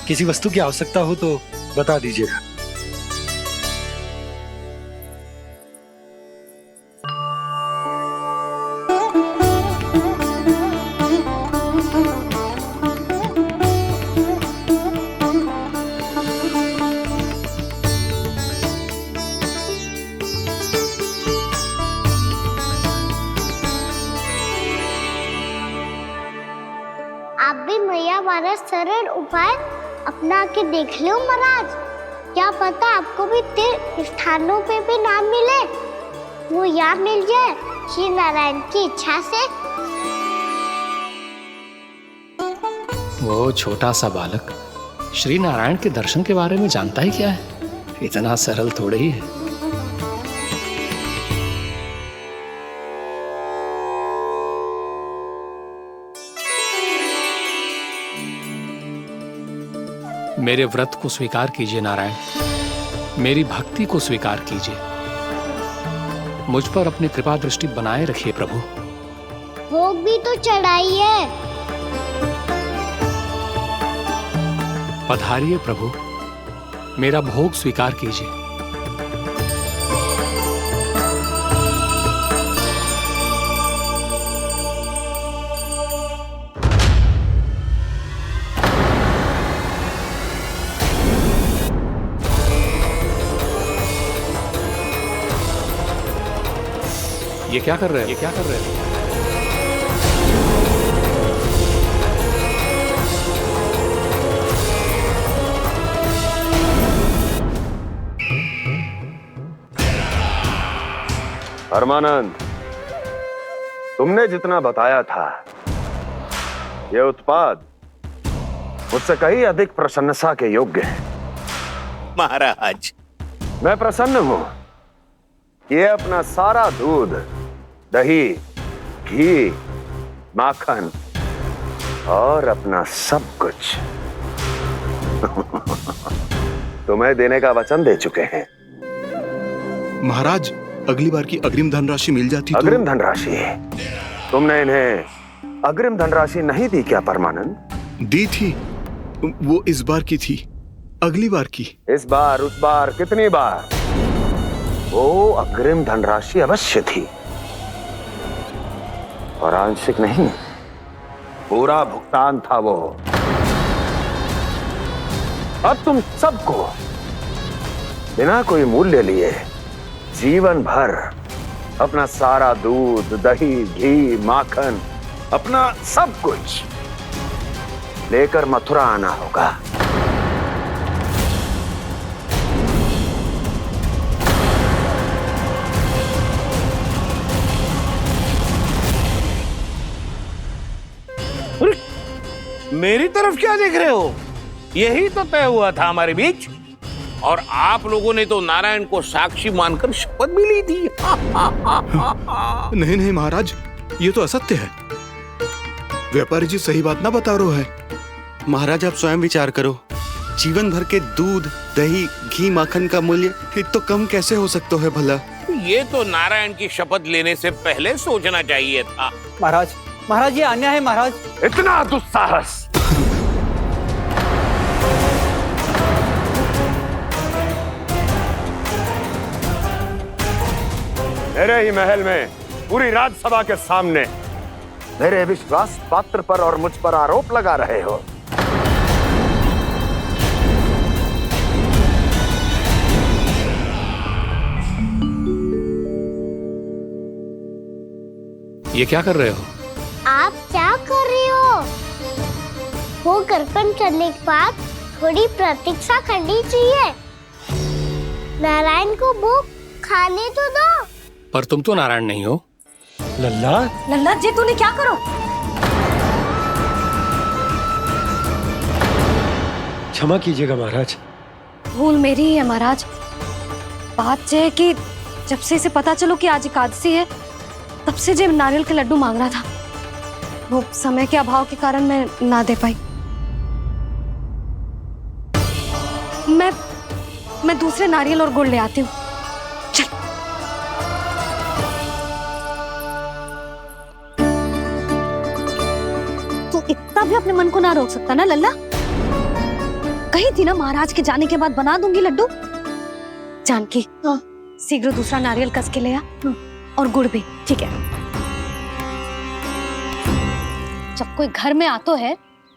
S9: किसी वस्तु की आवश्यकता हो तो बता दीजिएगा।
S7: आप भी मैया वाला सरल उपाय अपना के देख लो महाराज, क्या पता आपको भी तीर्थ स्थानों पे भी नाम मिले, वो यहाँ मिल जाए श्री नारायण की इच्छा से।
S11: वो छोटा सा बालक श्री नारायण के दर्शन के बारे में जानता ही क्या है? इतना सरल थोड़े ही है। मेरे व्रत को स्वीकार कीजिए नारायण, मेरी भक्ति को स्वीकार कीजिए, मुझ पर अपनी कृपा दृष्टि बनाए रखिए प्रभु।
S7: भोग भी तो चढ़ाइए।
S11: पधारिए प्रभु, मेरा भोग स्वीकार कीजिए। ये क्या कर रहे हैं? ये क्या कर रहे हैं?
S14: परमानंद, तुमने जितना बताया था ये उत्पाद मुझसे कहीं अधिक प्रशंसा के योग्य है।
S8: महाराज,
S14: मैं प्रसन्न हूं। ये अपना सारा दूध, दही, घी, माखन और अपना सब कुछ तुम्हें देने का वचन दे चुके हैं।
S12: महाराज, अगली बार की अग्रिम धनराशि मिल जाती तो।
S14: अग्रिम धनराशि? तुमने इन्हें अग्रिम धनराशि नहीं दी क्या परमानंद?
S12: दी थी, वो इस बार की थी, अगली बार की।
S14: इस बार, उस बार, कितनी बार? वो अग्रिम धनराशि अवश्य थी और आंशिक नहीं, पूरा भुगतान था वो। अब तुम सबको बिना कोई मूल्य लिए जीवन भर अपना सारा दूध, दही, घी, माखन, अपना सब कुछ लेकर मथुरा आना होगा।
S8: मेरी तरफ क्या देख रहे हो? यही तो तय हुआ था हमारे बीच, और आप लोगों ने तो नारायण को साक्षी मानकर शपथ भी ली थी।
S12: नहीं नहीं महाराज, ये तो असत्य है। व्यापारी जी सही बात ना बता रहे हैं।
S10: महाराज, आप स्वयं विचार करो, जीवन भर के दूध, दही, घी, माखन का मूल्य तो कम कैसे हो सकता है भला?
S8: ये तो नारायण की शपथ लेने से पहले सोचना चाहिए था।
S15: महाराज, महाराज ये अन्याय है महाराज।
S14: इतना दुस्साहस! मेरे ही महल में पूरी राजसभा के सामने मेरे विश्वास पात्र पर और मुझ पर आरोप लगा रहे हो।
S11: ये क्या कर रहे हो?
S7: आप क्या कर रहे हो? वो गर्पण करने के बाद थोड़ी प्रतीक्षा करनी चाहिए। नारायण को वो खाने तो दो।
S11: पर तुम तो नारायण नहीं हो।
S9: लल्ला,
S3: लल्ला जी तूने क्या करो?
S9: क्षमा कीजिएगा महाराज।
S3: भूल मेरी ही है महाराज। बात यह है कि जब से इसे पता चलो कि आज एकादशी है, तब से जब नारियल के लड्डू मांग रहा था, वो समय के अभाव के कारण मैं ना दे पाई। मैं दूसरे नारियल और गुड़ ले आती हूँ। चल। तू इतना भी अपने मन को ना रोक सकता ना लल्ला? कही थी ना महाराज के जाने के बाद बना दूंगी लड्डू। जानकी, शीघ्र दूसरा नारियल कस के ले आ, और गुड़ भी। ठीक है। जब कोई घर में आतो है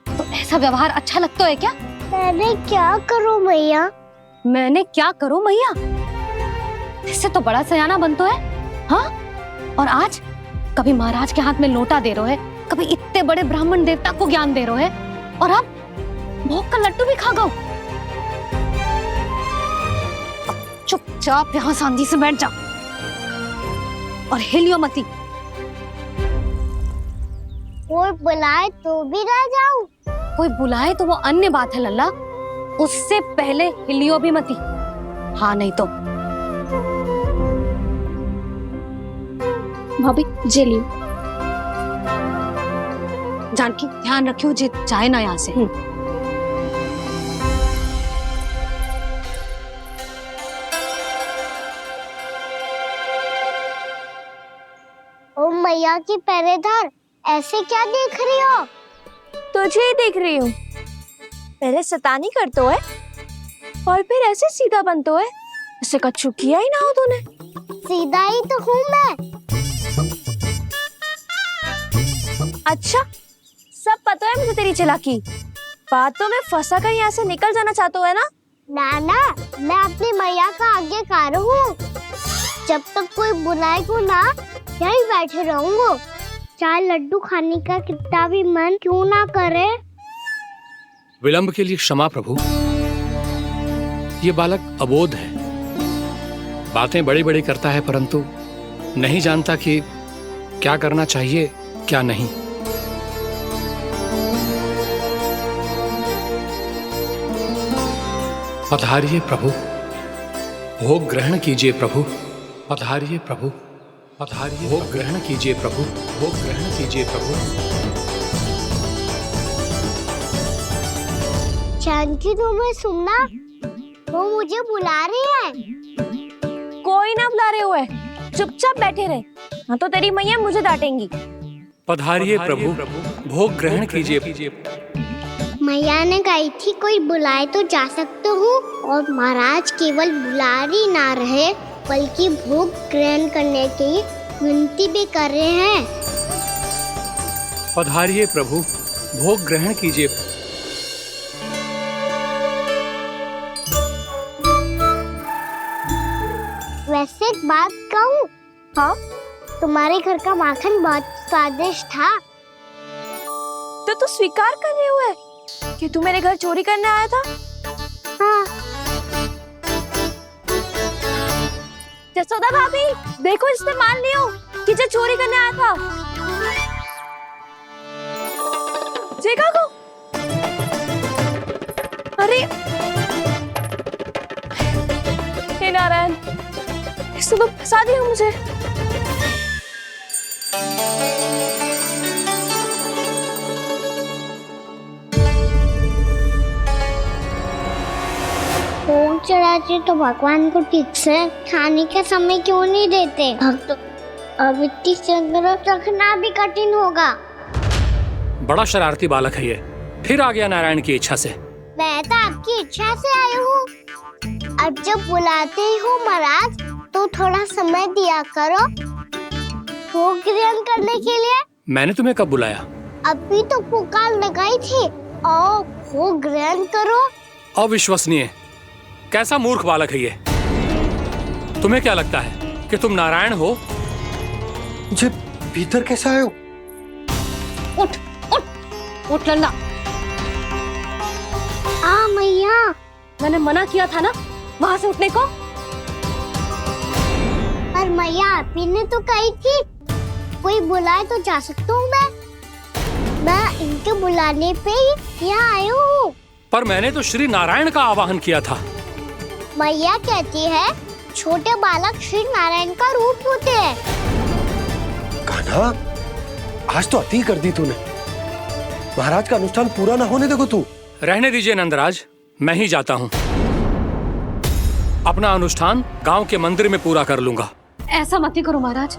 S3: तो ऐसा व्यवहार अच्छा लगता है क्या?
S7: मैंने क्या करूं मैया?
S3: मैंने क्या करूं मैया? इससे तो बड़ा सयाना बनतो है। हाँ? और आज कभी महाराज के हाथ में लोटा दे रहे है, कभी इतने बड़े ब्राह्मण देवता को ज्ञान दे रहे है, और अब भोग का लड्डू भी खा गो। चुपचाप यहाँ शांति से बैठ जा और हिलियो मती।
S7: कोई बुलाए तो भी ना जाऊं?
S3: कोई बुलाए तो वो अन्य बात है लल्ला, उससे पहले हिलियो भी मती। हाँ नहीं तो।
S6: भाभी जे लियो।
S3: जानकी ध्यान रखियो जे जाए ना यहाँ से।
S7: ओ मैया की पहरेदार, ऐसे क्या देख रही हो?
S6: तुझे ही देख रही हूँ। पहले शैतानी करतो है और फिर ऐसे सीधा बनतो है। ऐसे कछु किया ही ना हो तूने।
S7: सीधा ही तो हूँ मैं।
S6: अच्छा, सब पता है मुझे तेरी चालाकी। बातों में फंसा कर यहाँ से निकल जाना चाहते है ना?
S7: ना, मैं अपनी मैया का आज्ञाकार हूँ। जब तक कोई बुलाए को ना, यही बैठे रहूंगा। चाहे लड्डू खाने का कितना भी मन क्यों ना करे।
S11: विलंब के लिए क्षमा प्रभु। ये बालक अबोध है, बातें बड़ी बड़ी करता है, परंतु नहीं जानता कि क्या करना चाहिए क्या नहीं। पधारिए प्रभु, भोग ग्रहण कीजिए प्रभु। पधारिए प्रभु, पधारिए। भोग ग्रहण कीजिए प्रभु, भोग ग्रहण कीजिए प्रभु।
S7: जानकी, तुम्हें सुनना, वो मुझे बुला रही है।
S6: कोई ना बुला रहे हुए, चुपचाप बैठे रहे, हाँ तो तेरी मैया मुझे डांटेंगी।
S11: पधारिए प्रभु, भोग ग्रहण कीजिए।
S7: मैया ने कही थी कोई बुलाए तो जा सकते हूँ, और महाराज केवल बुला ही ना रहे बल्कि भोग ग्रहण करने की विनती भी कर रहे हैं।
S11: पधारिए प्रभु, भोग ग्रहण कीजिए।
S7: वैसे एक बात कहूँ?
S6: हाँ?
S7: तुम्हारे घर का माखन बहुत स्वादिष्ट था।
S6: तो तू स्वीकार कर रहे हुए कि तू मेरे घर चोरी करने आया था?
S7: हाँ।
S6: जसोदा भाभी, देखो इसने मान लियो कि जो चोरी करने आया था। देखा को? अरे हे नारायण, इसने तो फंसा दिया मुझे।
S7: ओम चढ़ाते तो भगवान को ठीक से खाने का समय क्यों नहीं देते? भक्त अब इतनी संग्रह रखना भी कठिन होगा।
S11: बड़ा शरारती बालक है ये, फिर आ गया नारायण की इच्छा से।
S7: मैं तो आपकी इच्छा से आई हूँ। अब जब बुलाते हो महाराज तो थोड़ा समय दिया करो भोग ग्रहण करने के लिए।
S11: मैंने तुम्हें कब बुलाया?
S7: अभी तो पुकार लगाई थी और भोग ग्रहण करो।
S11: अविश्वसनीय, कैसा मूर्ख बालक है ये। तुम्हें क्या लगता है कि तुम नारायण हो?
S9: मुझे भीतर कैसे आए हो?
S3: उठ उठ उठ लल्ला।
S7: मैया,
S3: मैंने मना किया था ना वहां से उठने को।
S7: पर मैया आपी ने तो कही थी कोई बुलाए तो जा सकता हूँ मैं इनके बुलाने पे ही यहाँ आई हूँ।
S11: पर मैंने तो श्री नारायण का आवाहन किया था।
S7: मैया कहती है छोटे बालक श्री नारायण का रूप होते हैं।
S9: कान्हा, आज तो अति कर दी तूने। महाराज का अनुष्ठान पूरा ना होने देखो तू।
S11: रहने दीजिए नंदराज, मैं ही जाता हूँ। अपना अनुष्ठान गांव के मंदिर में पूरा कर लूंगा।
S3: ऐसा मत ही करो महाराज,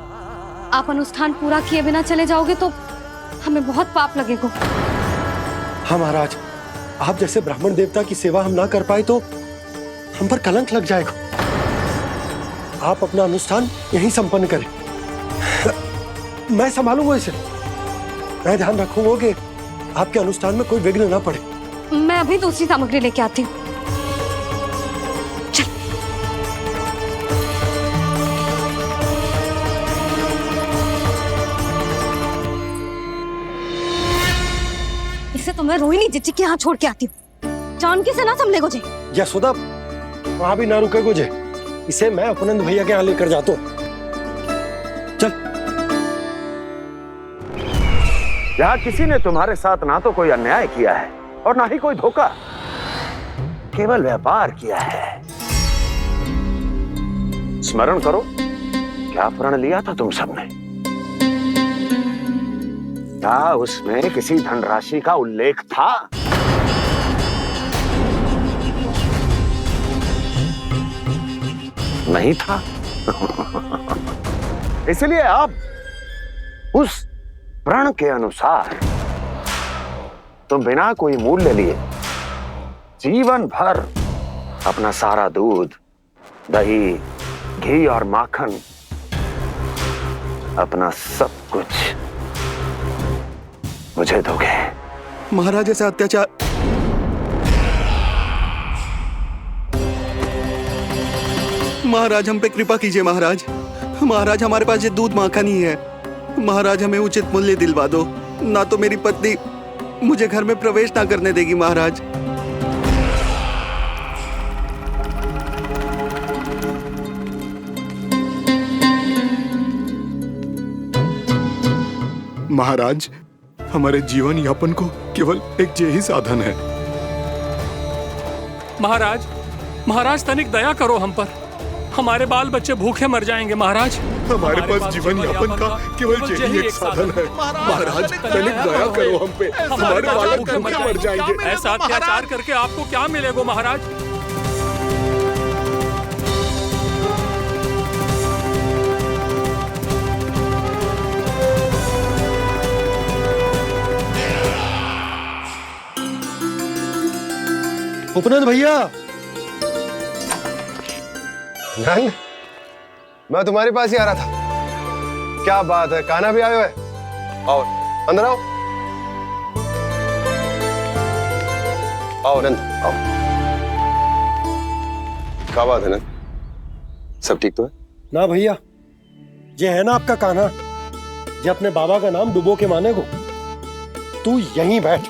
S3: आप अनुष्ठान पूरा किए बिना चले जाओगे तो हमें बहुत पाप लगेगा।
S9: हाँ महाराज, आप जैसे ब्राह्मण देवता की सेवा हम ना कर पाए तो हम पर कलंक लग जाएगा। आप अपना अनुष्ठान यहीं संपन्न करें, मैं संभालूंगा इसे। मैं ध्यान रखूंगा कि आपके अनुष्ठान में कोई विघ्न ना पड़े।
S3: मैं अभी दूसरी सामग्री लेके आती हूँ। इसे तो मैं रोहिणी जीजी के यहाँ छोड़ के आती हूँ। जानकी से ना संभले गुजे।
S9: यशोदा, वहां भी ना रुके गुजे। इसे मैं अपनंद भैया के यहाँ लेकर जाता हूँ। चल।
S14: यहाँ किसी ने तुम्हारे साथ ना तो कोई अन्याय किया है और ना ही कोई धोखा, केवल व्यापार किया है। स्मरण करो, क्या प्रण लिया था तुम सबने? क्या उसमें किसी धनराशि का उल्लेख था? नहीं था। इसलिए अब उस प्रण के अनुसार तुम बिना कोई मूल्य लिए जीवन भर अपना सारा दूध, दही, घी और माखन, अपना सब कुछ मुझे दोगे।
S10: महाराज ऐसा अत्याचार। महाराज हम पे कृपा कीजिए। महाराज, महाराज हमारे पास ये दूध माखन ही है। महाराज हमें उचित मूल्य दिलवा दो, ना तो मेरी पत्नी मुझे घर में प्रवेश ना करने देगी। महाराज
S12: महाराज, हमारे जीवन यापन को केवल एक यही साधन है।
S11: महाराज, महाराज तनिक दया करो हम पर। हमारे बाल बच्चे भूखे मर जाएंगे महाराज।
S12: हमारे पास जीवन यापन का केवल यही एक साधन है। महाराज तनिक दया करो हम पे, हमारे बालक भूखे मर जाएंगे।
S11: ऐसा अत्याचार करके आपको क्या मिलेगा महाराज?
S9: उपनंद भैया।
S16: नंद, मैं तुम्हारे पास ही आ रहा था। क्या बात है, कान्हा भी आयो है? आओ अंदर आओ। आओ नंद आओ। क्या बात है नंद, सब ठीक तो है?
S9: ना भैया, ये है ना आपका कान्हा, ये अपने बाबा का नाम डुबो के माने को। तू यहीं बैठ,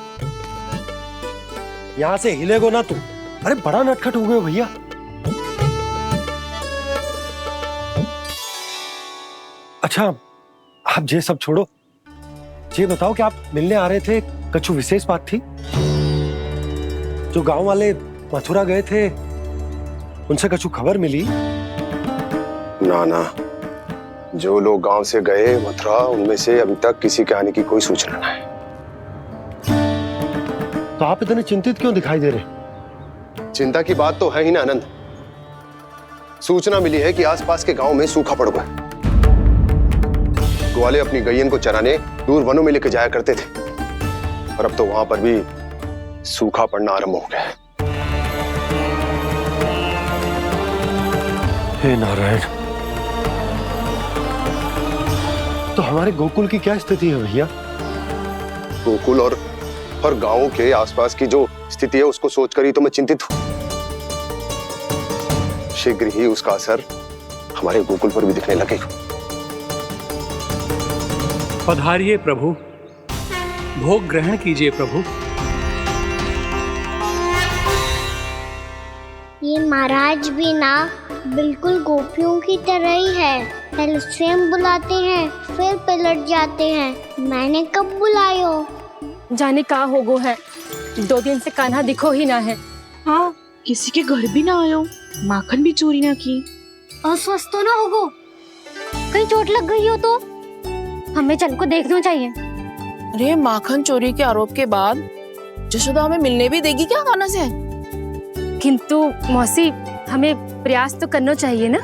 S9: यहां से हिलेगो ना तू। अरे बड़ा नटखट हो गए भैया। अच्छा, आप ये सब छोड़ो, ये बताओ कि आप मिलने आ रहे थे, कछु विशेष बात थी? जो गांव वाले मथुरा गए थे, उनसे कछु खबर मिली?
S16: ना ना, जो लोग गांव से गए मथुरा, उनमें से अभी तक किसी के आने की कोई सूचना नहीं है।
S9: तो आप इतने चिंतित क्यों दिखाई दे रहे?
S16: चिंता की बात तो है ही ना आनंद। सूचना मिली है कि आसपास के गांव में सूखा पड़ गया। ग्वाले अपनी गैयन को चराने दूर वनों में लेके जाया करते थे, और अब तो वहां पर भी सूखा पड़ना आरंभ हो गया है।
S9: हे नारायण, तो हमारे गोकुल की क्या स्थिति है भैया?
S16: गोकुल और गांवों के आसपास की जो स्थिति है उसको सोचकर ही तो मैं चिंतित हूं। शीघ्र ही उसका असर हमारे गोकुल पर भी दिखने लगेगा।
S11: पधारिए प्रभु, भोग ग्रहण कीजिए प्रभु।
S7: ये महाराज भी ना बिल्कुल गोपियों की तरह ही है। पहले स्वयं बुलाते हैं, फिर पलट जाते हैं। मैंने कब बुलायो?
S5: जाने कहाँ हो गो है, 2 दिन से कान्हा दिखो ही ना है।
S1: हाँ, किसी के घर भी ना आयो, माखन भी चोरी ना की।
S2: अस्वस्थ तो ना होगो, कहीं चोट लग गई हो तो हमें चल को देखना चाहिए।
S4: अरे माखन चोरी के आरोप के बाद जशोदा हमें मिलने भी देगी क्या कान्हा से?
S5: किंतु मौसी, हमें प्रयास तो करना चाहिए ना।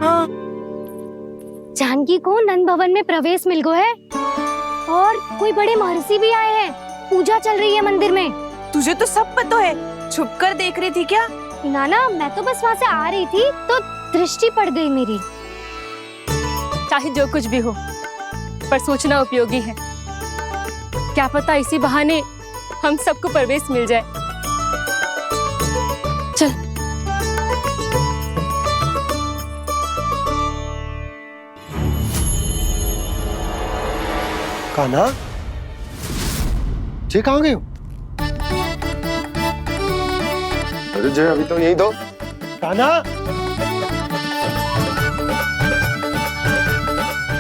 S1: हाँ,
S2: जानकी को नंद भवन में प्रवेश मिल गो है, और कोई बड़े महर्षि भी आए हैं। पूजा चल रही है मंदिर में।
S1: तुझे तो सब पता है, छुप कर देख रही थी क्या?
S2: ना, मैं तो बस वहाँ से आ रही थी तो दृष्टि पड़ गई मेरी।
S5: चाहे जो कुछ भी हो, पर सूचना उपयोगी है। क्या पता इसी बहाने हम सबको प्रवेश मिल जाए। चल।
S9: कान्हा, जे कहाँ गए हो?
S16: अरे जय, अभी तो यही दो।
S9: कान्हा,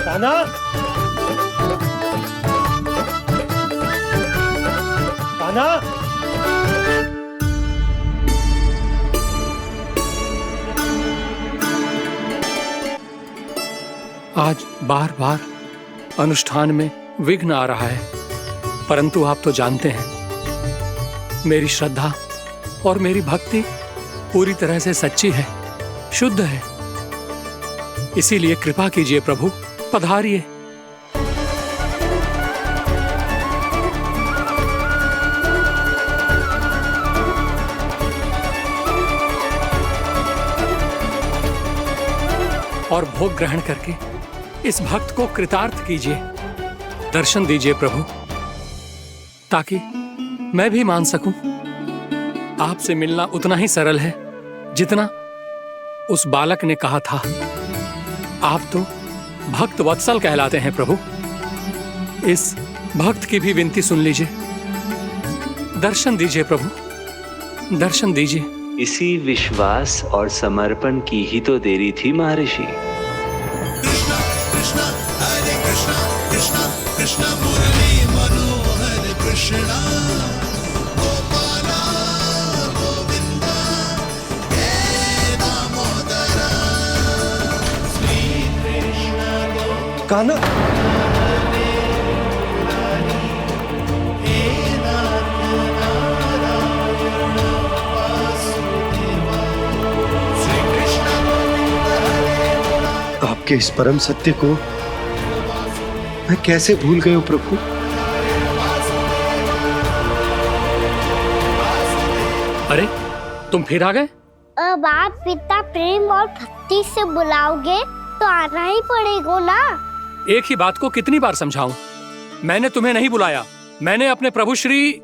S9: कान्हा, कान्हा।
S11: आज बार बार अनुष्ठान में विघ्न आ रहा है, परंतु आप तो जानते हैं मेरी श्रद्धा और मेरी भक्ति पूरी तरह से सच्ची है, शुद्ध है। इसीलिए कृपा कीजिए प्रभु, पधारिए। और भोग ग्रहण करके इस भक्त को कृतार्थ कीजिए। दर्शन दीजिए प्रभु, ताकि मैं भी मान सकूं। आपसे मिलना उतना ही सरल है जितना उस बालक ने कहा था। आप तो भक्त वत्सल कहलाते हैं प्रभु। इस भक्त की भी विनती सुन लीजिए। दर्शन दीजिए प्रभु, दर्शन दीजिए।
S17: इसी विश्वास और समर्पण की ही तो देरी थी महर्षि।
S18: कृष्ण मुरली मनोहर कृष्णा गोपाला गोविंदा हे दामोदरा श्री कृष्ण
S9: कान्हा, आपके इस परम सत्य को मैं कैसे भूल गया प्रभु?
S11: अरे तुम फिर आ गए?
S7: अब आप इतना प्रेम और भक्ति से बुलाओगे तो आना ही पड़ेगा ना।
S11: एक ही बात को कितनी बार समझाऊं? मैंने तुम्हें नहीं बुलाया, मैंने अपने प्रभु श्री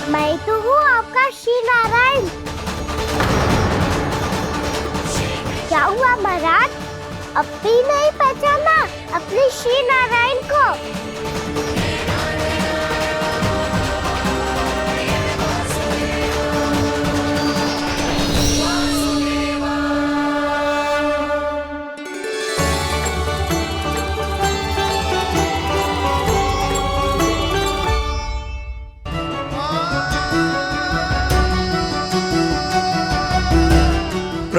S7: मैं तो हूँ आपका श्री नारायण। क्या हुआ महाराज, अब भी नहीं पहचाना अपने श्री नारायण को?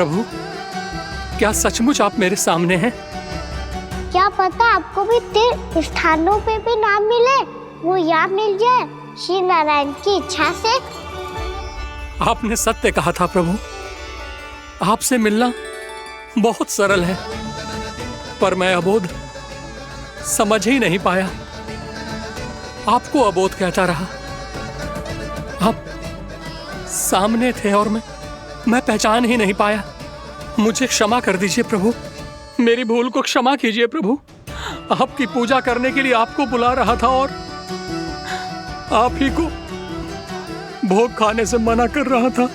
S11: प्रभु, क्या सचमुच आप मेरे सामने हैं?
S7: क्या पता आपको भी तीर्थ स्थानों पे भी नाम मिले, वो यहाँ मिल जाए श्री नारायण की इच्छा से।
S11: आपने सत्य कहा था प्रभु, आपसे मिलना बहुत सरल है, पर मैं अबोध समझ ही नहीं पाया। आपको अबोध कहता रहा। आप सामने थे और मैं पहचान ही नहीं पाया। मुझे क्षमा कर दीजिए प्रभु, मेरी भूल को क्षमा कीजिए प्रभु। आपकी पूजा करने के लिए आपको बुला रहा था और आप ही को भोग खाने से मना कर रहा था।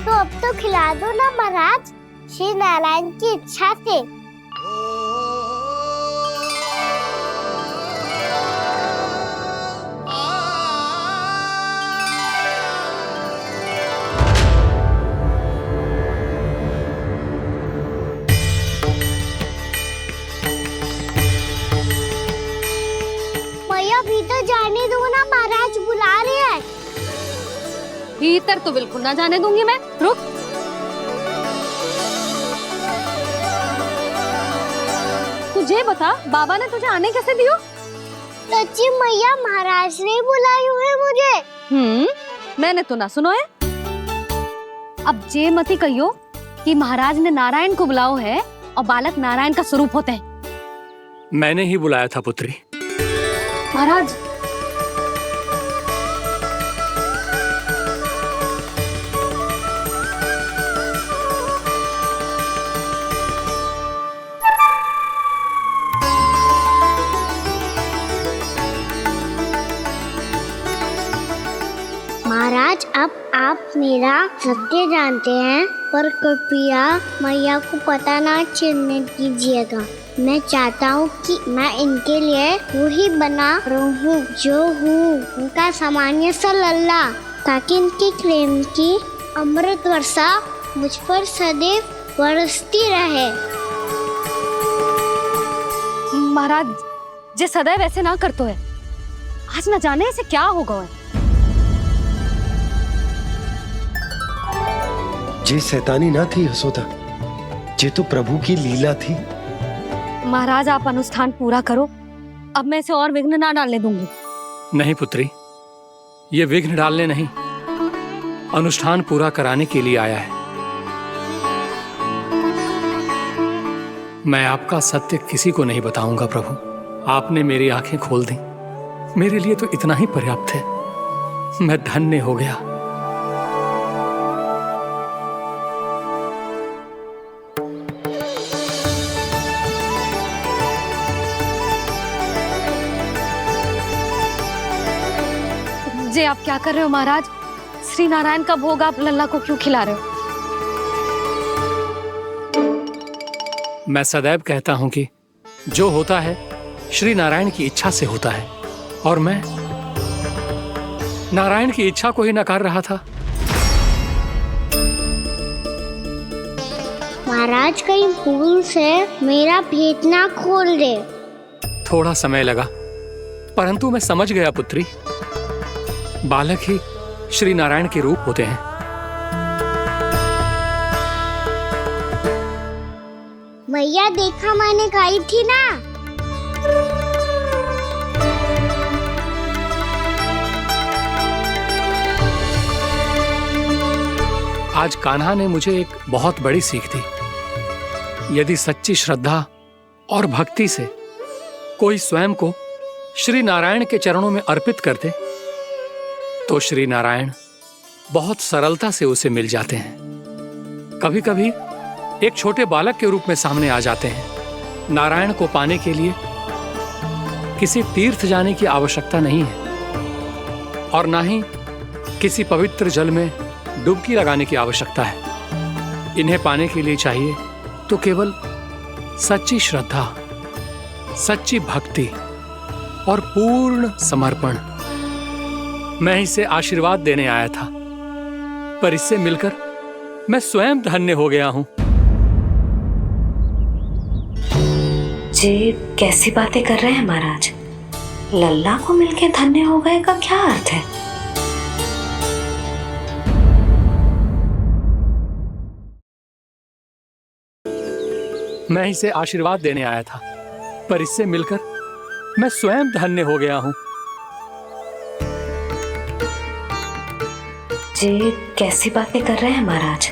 S7: तो अब तो खिला दो ना महाराज, श्री नारायण की इच्छा से। भीतर जाने दो ना, महाराज बुला रहे हैं।
S3: भीतर तो बिल्कुल ना जाने दूंगी मैं। रुक। तुझे बता, बाबा ने तुझे आने कैसे दियो?
S7: सच्ची मैया, महाराज ने बुलाई हुई मुझे।
S3: मैंने तो ना सुनो है। अब जे मती कहियो कि महाराज ने नारायण को बुलाओ है और बालक नारायण का स्वरूप होते हैं।
S11: मैंने ही बुलाया था पुत्री।
S3: महाराज,
S7: महाराज, अब आप मेरा सत्य जानते हैं, पर कृपया मैया को पता ना चलने दीजिएगा। मैं चाहता हूँ कि मैं इनके लिए वही बना रहूँ जो हूँ, उनका सामान्य सा लल्ला, ताकि इनके प्रेम की अमृत वर्षा मुझ पर सदैव बरसती रहे।
S3: महाराज, जे सदैव ऐसे ना करतो है, आज न जाने इसे क्या होगा है।
S9: जे शैतानी ना थी यशोदा, जे तो प्रभु की लीला थी।
S3: महाराज, आप अनुष्ठान पूरा करो, अब मैं इसे और विघ्न ना डालने दूंगी।
S11: नहीं पुत्री, ये विघ्न डालने नहीं, अनुष्ठान पूरा कराने के लिए आया है। मैं आपका सत्य किसी को नहीं बताऊंगा प्रभु। आपने मेरी आंखें खोल दी, मेरे लिए तो इतना ही पर्याप्त है। मैं धन्य हो गया।
S3: जे आप क्या कर रहे हो महाराज? श्री नारायण का भोग आप लल्ला को क्यों खिला रहे हो?
S11: मैं सदैव कहता हूं कि जो होता है श्री नारायण की इच्छा से होता है, और मैं नारायण की इच्छा को ही नकार रहा था।
S7: महाराज, कहीं भूल से मेरा भेद ना खोल दे।
S11: थोड़ा समय लगा, परंतु मैं समझ गया पुत्री। बालक ही श्री नारायण के रूप होते हैं।
S7: मैया, देखा मैंने कही थी ना।
S11: आज कान्हा ने मुझे एक बहुत बड़ी सीख दी। यदि सच्ची श्रद्धा और भक्ति से कोई स्वयं को श्री नारायण के चरणों में अर्पित कर दे, तो श्री नारायण बहुत सरलता से उसे मिल जाते हैं। कभी कभी एक छोटे बालक के रूप में सामने आ जाते हैं। नारायण को पाने के लिए किसी तीर्थ जाने की आवश्यकता नहीं है, और ना ही किसी पवित्र जल में डुबकी लगाने की आवश्यकता है। इन्हें पाने के लिए चाहिए तो केवल सच्ची श्रद्धा, सच्ची भक्ति और पूर्ण समर्पण। मैं इसे आशीर्वाद देने आया था, पर इससे मिलकर मैं स्वयं धन्य हो गया हूं।
S19: जी कैसी बातें कर रहे हैं महाराज? लल्ला को मिलके धन्य हो गए का क्या अर्थ है?
S11: मैं इसे आशीर्वाद देने आया था, पर इससे मिलकर मैं स्वयं धन्य हो गया हूँ।
S19: ये कैसी बातें कर रहे हैं महाराज?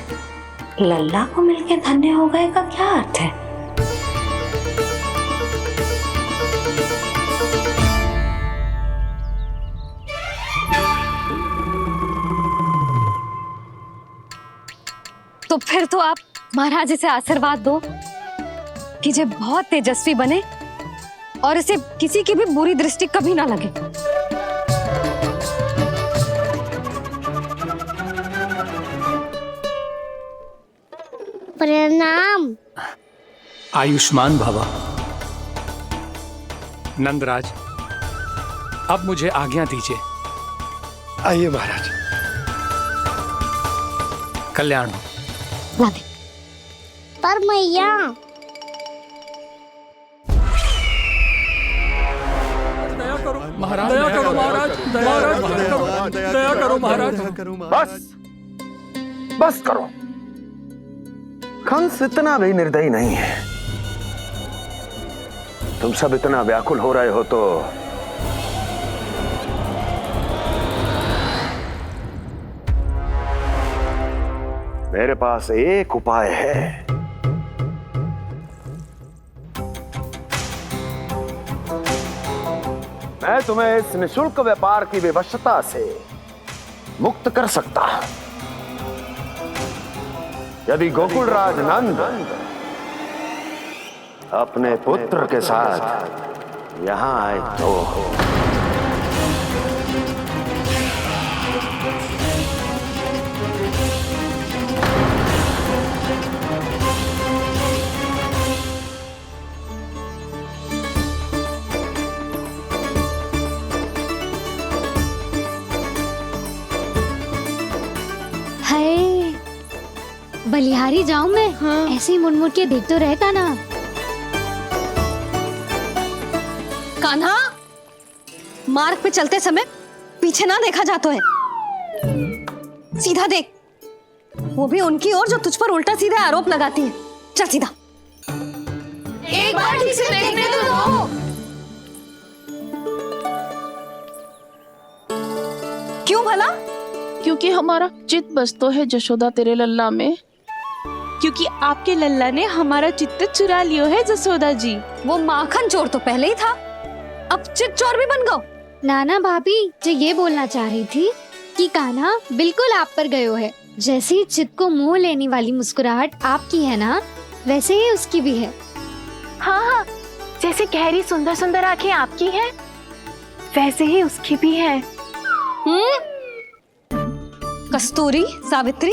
S19: लल्ला को मिलके धन्य हो गए का क्या अर्थ है?
S3: तो फिर तो आप महाराज इसे आशीर्वाद दो कि ये बहुत तेजस्वी बने और इसे किसी की भी बुरी दृष्टि कभी ना लगे।
S7: प्रणाम।
S11: आयुष्मान भव। नंदराज, अब मुझे आज्ञा दीजिए।
S9: आइए महाराज।
S11: कल्याण हो।
S7: पर मैया
S11: महाराज, दया करो महाराज, दया करो महाराज।
S14: बस करो। कंस इतना भी निर्दयी नहीं है। तुम सब इतना व्याकुल हो रहे हो तो मेरे पास एक उपाय है। मैं तुम्हें इस निःशुल्क व्यापार की विवशता से मुक्त कर सकता। यदि गोकुलराज नंद अपने पुत्र के साथ यहां आए तो
S2: हाय, बलिहारी जाऊं मैं? हाँ। ऐसे ही मुड़ के देख तो रहता ना।
S3: कान्हा, मार्ग पे चलते समय पीछे ना देखा जाता है, सीधा देख। वो भी उनकी ओर जो तुझ पर उल्टा सीधा आरोप लगाती है। चल सीधा।
S6: एक बार ठीक से देखने तो दो।
S3: क्यों भला?
S4: क्योंकि हमारा चित्त बसतो है जशोदा तेरे लल्ला में।
S1: क्योंकि आपके लल्ला ने हमारा चित्त चुरा लियो है जसोदा जी।
S3: वो माखन चोर तो पहले ही था, अब चित्त चोर भी बन गो।
S2: नाना भाभी जो ये बोलना चाह रही थी कि कान्हा बिल्कुल आप पर गयो है। जैसी चित्त को मोह लेने वाली मुस्कुराहट आपकी है ना, वैसे ही उसकी भी है।
S6: हाँ हाँ, जैसे गहरी सुंदर सुंदर आंखें आपकी हैं, वैसे ही उसकी भी है।
S3: कस्तूरी, सावित्री,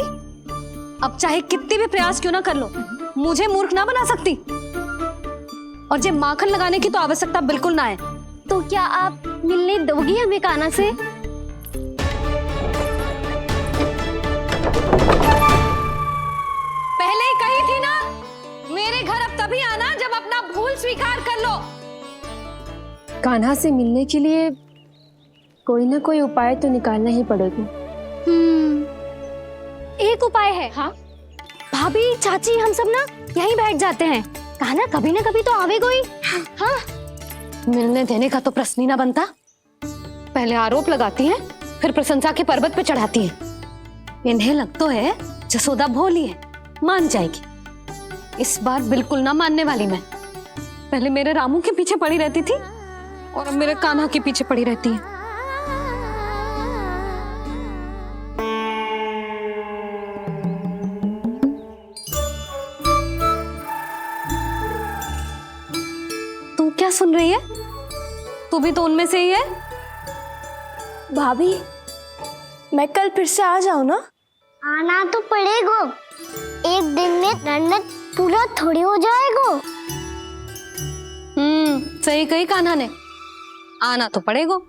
S3: अब चाहे कितने भी प्रयास क्यों ना कर लो, मुझे मूर्ख ना बना सकती। और जे माखन लगाने की तो आवश्यकता बिल्कुल ना है।
S2: तो क्या आप मिलने दोगी हमें कान्हा से?
S3: पहले ही कही थी ना, मेरे घर अब तभी आना जब अपना भूल स्वीकार कर लो।
S5: कान्हा से मिलने के लिए कोई ना कोई उपाय तो निकालना ही पड़ेगा।
S2: एक उपाय है। हाँ? भाभी, चाची, हम सब ना यहीं बैठ जाते हैं। कान्हा कभी ना कभी तो आवेगा ही। हाँ?
S3: मिलने देने का तो प्रश्न ही ना बनता। पहले आरोप लगाती हैं, फिर प्रशंसा के पर्वत पे चढ़ाती हैं। इन्हें लगता है जसोदा भोली है, मान जाएगी। इस बार बिल्कुल ना मानने वाली मैं। पहले मेरे रामू के पीछे पड़ी रहती थी और अब मेरे कान्हा के पीछे पड़ी रहती है। तू क्या सुन रही है? तू भी तो उनमें से ही है।
S6: भाभी, मैं कल फिर से आ जाऊं ना?
S7: आना तो पड़ेगा। एक दिन में रन्नत पूरा थोड़ी हो जाएगा।
S3: सही कही कान्हा ने, आना तो पड़ेगा।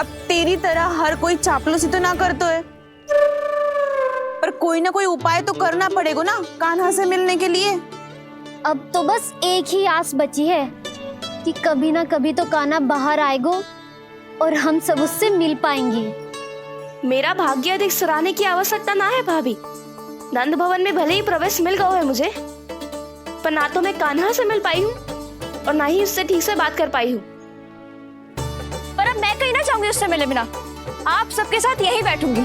S1: अब तेरी तरह हर कोई चापलूसी तो ना करतो है, पर कोई ना कोई उपाय तो करना पड़ेगा ना कान्हा से मिलने के लिए।
S2: अब तो बस एक ही आस बची है कि कभी ना कभी तो कान्हा बाहर आएगो और हम सब उससे मिल पाएंगे।
S6: मेरा भाग्य अधिक सराहने की आवश्यकता ना है भाभी। नंद भवन में भले ही प्रवेश मिल गया है मुझे, पर ना तो मैं कान्हा से मिल पाई हूँ और ना ही उससे ठीक से बात कर पाई हूँ। पर अब मैं कहीं ना चाहूंगी उससे मिले बिना, आप सबके साथ यहीं बैठूंगी।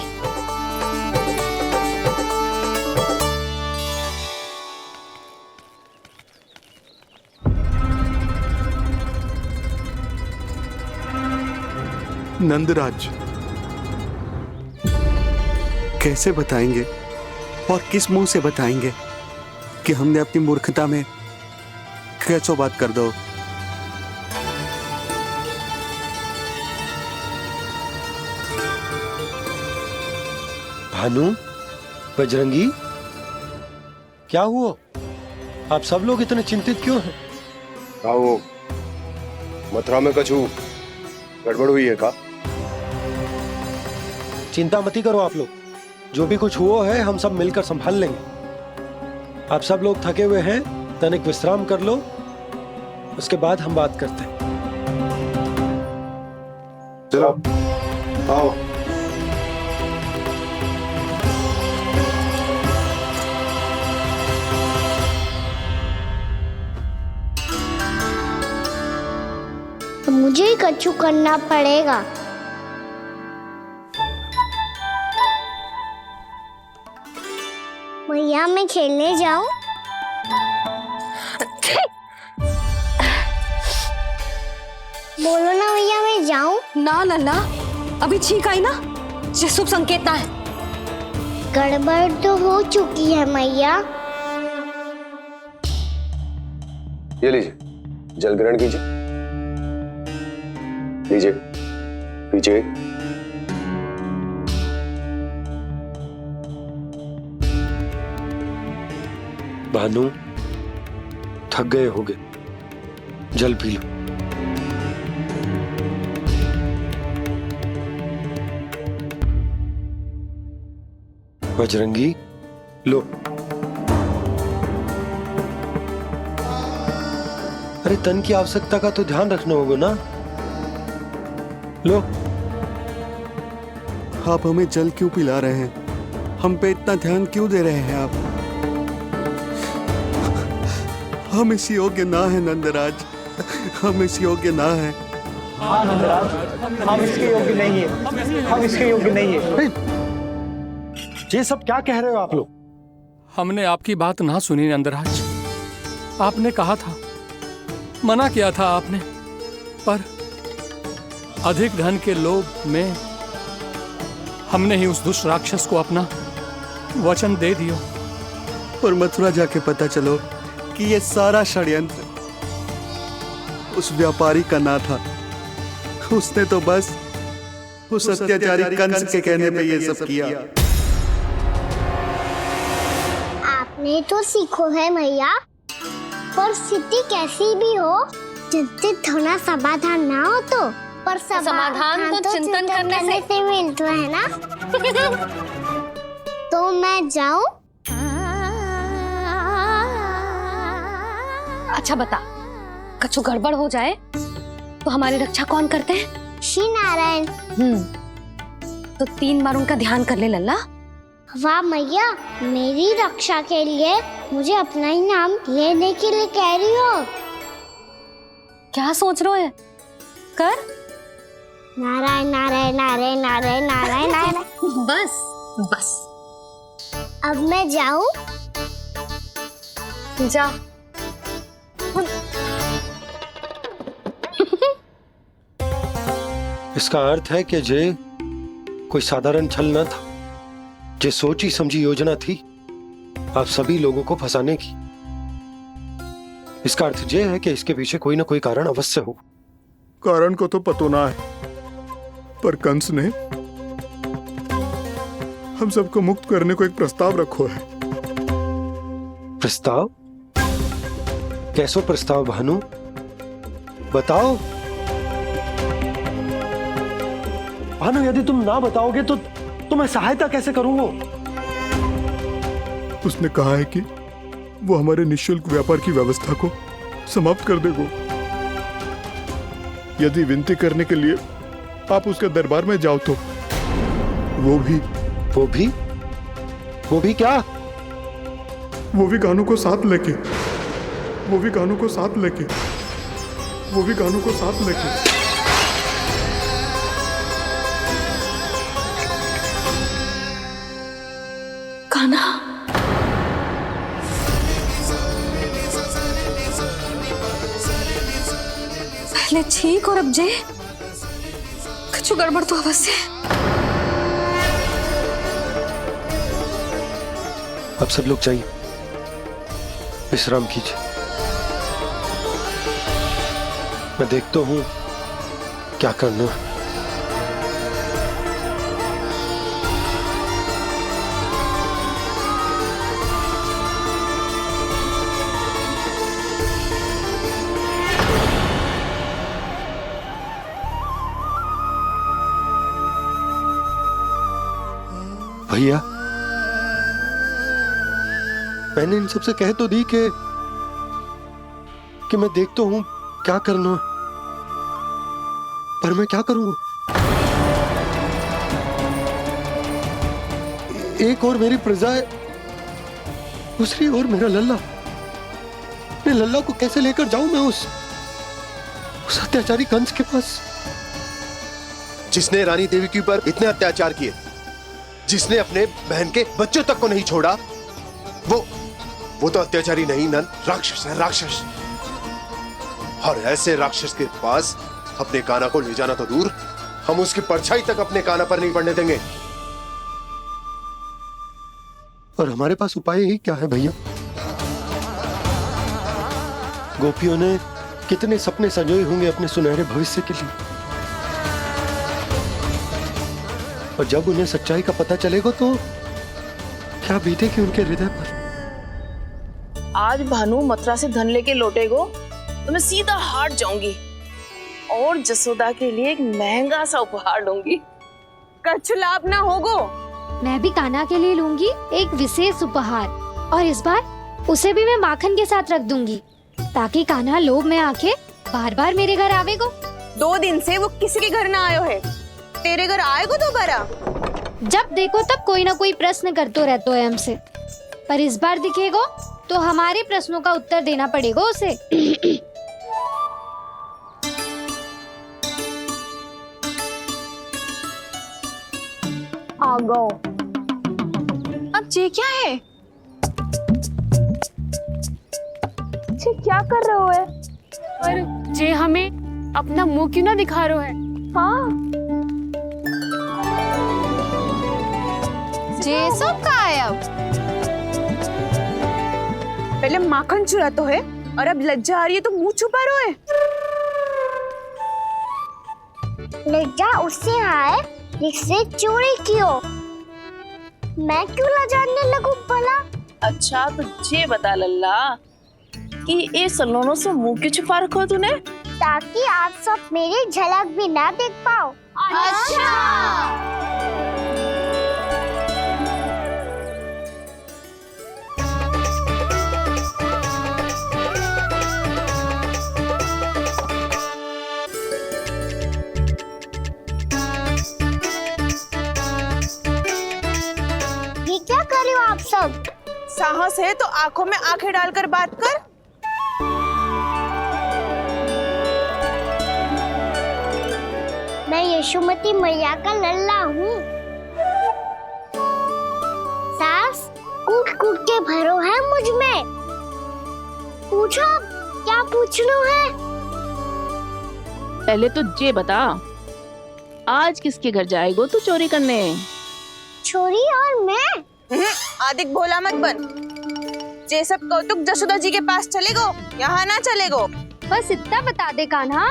S10: नंदराज, कैसे बताएंगे और किस मुंह से बताएंगे कि हमने अपनी मूर्खता में कैसो बात कर दो।
S9: भानु, बजरंगी, क्या हुआ? आप सब लोग इतने चिंतित क्यों हैं?
S16: आओ, मथुरा में कछु गड़बड़ हुई है का?
S9: चिंता मती करो आप लोग, जो भी कुछ हुआ है हम सब मिलकर संभाल लेंगे। आप सब लोग थके हुए हैं, तनिक विश्राम कर लो, उसके बाद हम बात करते हैं।
S16: चलो आओ।
S7: तो मुझे ही कछु करना पड़ेगा। भैया मैं खेलने जाऊं? बोलो ना भैया मैं जाऊं?
S3: ना लल्ला, अभी छींक आई ना, ये शुभ संकेत ना है।
S7: गड़बड़ तो हो चुकी है मैया।
S16: ये लीजिए, जल ग्रहण कीजिए। लीजिए, पीछे।
S9: भानु, थक गए होगे, जल पी लो। बजरंगी, लो। अरे तन की आवश्यकता का तो ध्यान रखना होगा ना, लो।
S10: आप हमें जल क्यों पिला रहे हैं? हम पे इतना ध्यान क्यों दे रहे हैं आप? हम इस योग्य ना है नंदराज, हम इस योग्य ना है।
S15: हाँ नंदराज, हम इसके योग्य नहीं है, हम इसके योग्य नहीं है।
S9: ये सब क्या कह रहे हो आप लोग?
S11: हमने आपकी बात ना सुनी नंदराज। आपने कहा था, मना किया था आपने, पर अधिक धन के लोभ में हमने ही उस दुष्ट राक्षस को अपना वचन दे दिया।
S10: पर मथुरा जाके पता चलो कि ये सारा षड्यंत्र उस व्यापारी का ना था। उसने तो बस उस अत्याचारी कंस के कहने पे ये सब किया।
S7: आपने तो सीखो है भैया, पर स्थिति कैसी भी हो, चिंतित होना समाधान ना हो तो, पर
S3: समाधान तो चिंतन करने से
S7: मिलता है ना। तो मैं जाऊं?
S3: अच्छा बता, कछु गड़बड़ हो जाए तो हमारी रक्षा कौन करते हैं?
S7: श्री नारायण।
S3: तो 3 बार उनका ध्यान कर ले लल्ला।
S7: वाह मैया, मेरी रक्षा के लिए मुझे अपना ही नाम लेने के लिए कह रही हो?
S3: क्या सोच रहे हो? कर।
S7: नारायण नारायण नारायण नारायण नारायण नारायण।
S3: बस बस।
S7: अब मैं जाऊं?
S3: जा।
S9: इसका अर्थ है कि जे कोई साधारण छल न था, जे सोची समझी योजना थी आप सभी लोगों को फंसाने की। इसका अर्थ ये है कि इसके पीछे कोई ना कोई कारण अवश्य हो।
S12: कारण को तो पतो ना है, पर कंस ने हम सबको मुक्त करने को एक प्रस्ताव रखो है।
S9: प्रस्ताव? कैसो प्रस्ताव भानु, बताओ। भानु, यदि तुम ना बताओगे तो मैं सहायता कैसे करूंगा?
S12: उसने कहा है कि वो हमारे निःशुल्क व्यापार की व्यवस्था को समाप्त कर देगा। यदि विनती करने के लिए आप उसके दरबार में जाओ तो वो भी क्या? वो भी कानों को साथ लेके
S3: कान्हा, पहले ठीक और अब जे कुछ गड़बड़ तो अवश्य है।
S9: अब सब लोग जाइए, विश्राम कीजिए। मैं देखता हूं क्या करना है। भैया, मैंने इन सबसे कह तो दी कि मैं देखता हूं क्या करना है, पर मैं क्या करूंगा? एक और मेरी प्रजा है, दूसरी ओर मेरा लल्ला। मैं लल्ला को कैसे लेकर जाऊं मैं उस अत्याचारी कंस के पास,
S16: जिसने रानी देवी के ऊपर इतने अत्याचार किए, जिसने अपने बहन के बच्चों तक को नहीं छोड़ा, वो तो अत्याचारी नहीं नन, राक्षस है, राक्षस। और ऐसे राक्षस के पास अपने कान्हा को ले जाना तो दूर, हम उसकी परछाई तक अपने कान्हा पर नहीं पड़ने देंगे।
S9: और हमारे पास उपाय ही क्या है भैया? गोपियों ने कितने सपने संजोए होंगे अपने सुनहरे भविष्य के लिए, और जब उन्हें सच्चाई का पता चलेगा तो क्या बीतेगी उनके हृदय पर।
S4: आज भानु मथुरा से धन लेके लौटेगो तो मैं सीधा हाट जाऊंगी और जसोदा के लिए एक महंगा सा उपहार दूंगी।
S1: कछुलाप ना होगो।
S2: मैं भी कान्हा के लिए लूंगी एक विशेष उपहार, और इस बार उसे भी मैं माखन के साथ रख दूंगी, ताकि कान्हा लोभ में आके बार बार मेरे घर आवेगो।
S1: 2 दिन से वो किसी के घर ना आयो है, तेरे घर आएगो दोबारा?
S2: जब देखो तब कोई ना कोई प्रश्न करते रहते हो हमसे, पर इस बार दिखेगो तो हमारे प्रश्नों का उत्तर देना पड़ेगा उसे।
S1: आ गो। अब जे क्या है? जे क्या कर रहे हो है?
S5: पर जे हमें अपना मुंह क्यों ना दिखा रहे है?
S1: हाँ, जे सब का है अब? पहले माखन चुरा तो है और अब लज्जा आ रही है तो मुंह छुपा रहे है।
S7: लज्जा उससे है जिससे चोरी की हो। मैं क्यों लजाने लगूं भला?
S4: अच्छा तो ये बता लल्ला कि ये सलोनों से मुंह क्यों छुपा रखो तूने?
S7: ताकि आप सब मेरी झलक भी ना देख पाओ।
S1: अच्छा।
S7: ये क्या कर रहे हो आप सब?
S1: साहस है तो आंखों में आंखें डालकर बात कर।
S7: मैं यशोमती मैया का लल्ला हूँ। सास कूट कूट के भरो है मुझ में। पूछो क्या पूछना है?
S4: पहले तो ये बता, आज किसके घर जाएगो तू चोरी करने?
S7: छोरी और मैं?
S1: आदिक भोला मत बन। जे सब कौतुक जसोदा जी के पास चलेगो, यहाँ ना चलेगो।
S2: बस इतना बता दे कान्हा,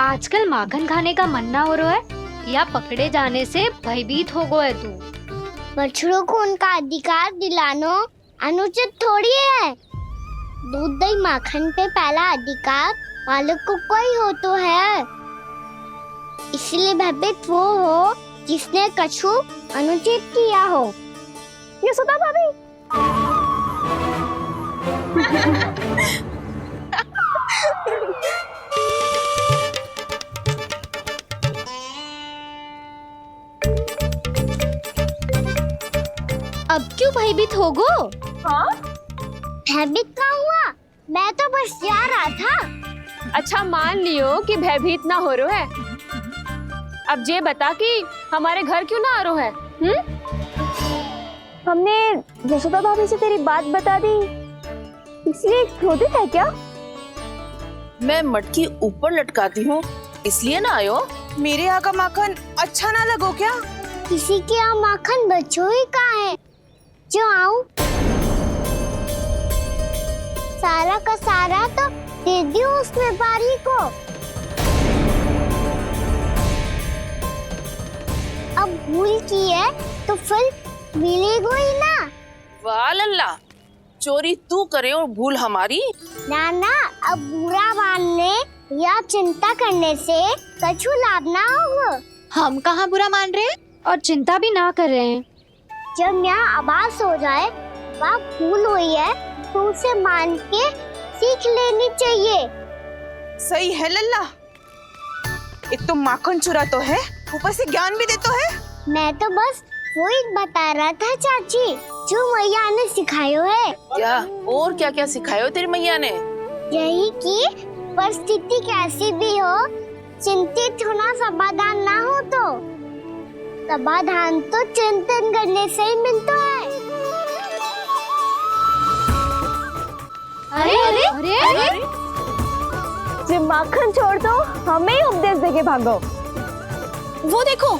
S2: आजकल माखन खाने का मन ना हो रहा है या पकड़े जाने से भयभीत हो गए तू?
S7: बछड़ों को उनका अधिकार दिलाना अनुचित थोड़ी है। दूध दही माखन पे पहला अधिकार मालिक को कोई हो तो है। इसलिए भयभीत वो हो जिसने कछु अनुचित किया हो। यशोदा भाभी।
S2: अब क्यों भयभीत हो गो?
S7: हाँ? भयभीत ना हुआ, मैं तो बस जा रहा था।
S5: अच्छा मान लियो कि भयभीत ना हो रहा है। अब ये बता कि हमारे घर क्यों ना आ रहा है?
S6: हमने यशोदा भाभी से तेरी बात बता दी, इसलिए क्रोधित है क्या?
S4: मैं मटकी ऊपर लटकाती हूँ इसलिए ना आयो।
S1: मेरे यहाँ का माखन अच्छा ना लगो क्या?
S7: किसी के यहाँ माखन बच्चों ही कहाँ है जो आऊं? सारा का सारा तो दे दियो उस व्यापारी को। अब भूल की है तो फिर मिलेगो ही ना।
S4: वाह लल्ला, चोरी तू करे और भूल हमारी।
S7: ना ना, अब बुरा मानने या चिंता करने से कछु लाभ ना होगा।
S2: हम कहाँ बुरा मान रहे हैं और चिंता भी ना कर रहे हैं।
S7: जब यहाँ आभास हो जाए वहाँ भूल हुई है तो उसे मान के सीख लेनी चाहिए।
S1: सही है लल्ला, एक तो माखन चुरा तो है, ऊपर से ज्ञान भी देता है।
S7: मैं तो बस वही बता रहा था चाची जो मैया ने सिखायो है।
S4: क्या और क्या क्या सिखायो तेरी मैया ने?
S7: यही कि परिस्थिति कैसी भी हो, चिंतित होना समाधान ना हो तो समाधान तो चिंतन करने से ही मिलता है।
S6: अरे अरे अरे, अरे? जब माखन छोड़ दो हमें ही उपदेश देके भागो।
S1: वो देखो,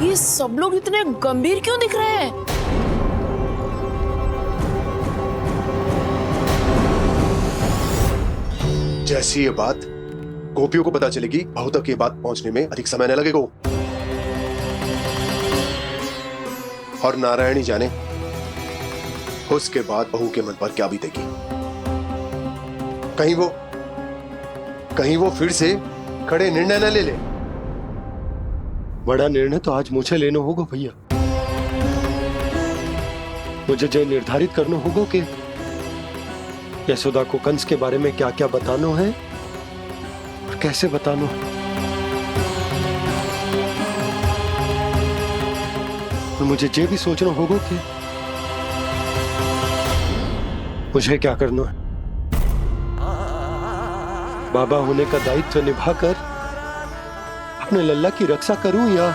S4: ये सब लोग इतने गंभीर क्यों दिख रहे हैं?
S16: जैसी ये बात गोपियों को पता चलेगी, बहू तक ये बात पहुंचने में अधिक समय न लगेगा। और नारायण ही जाने उसके बाद बहू के मन पर क्या बीतेगी। कहीं वो फिर से खड़े निर्णय न ले ले।
S9: बड़ा निर्णय तो आज मुझे लेना होगा भैया। मुझे जो निर्धारित करना होगा कि यशोदा को कंस के बारे में क्या क्या बताना है और कैसे बताना है। और मुझे ये भी सोचना होगा कि मुझे क्या करना है। बाबा होने का दायित्व निभाकर अपने लल्ला की रक्षा करूं या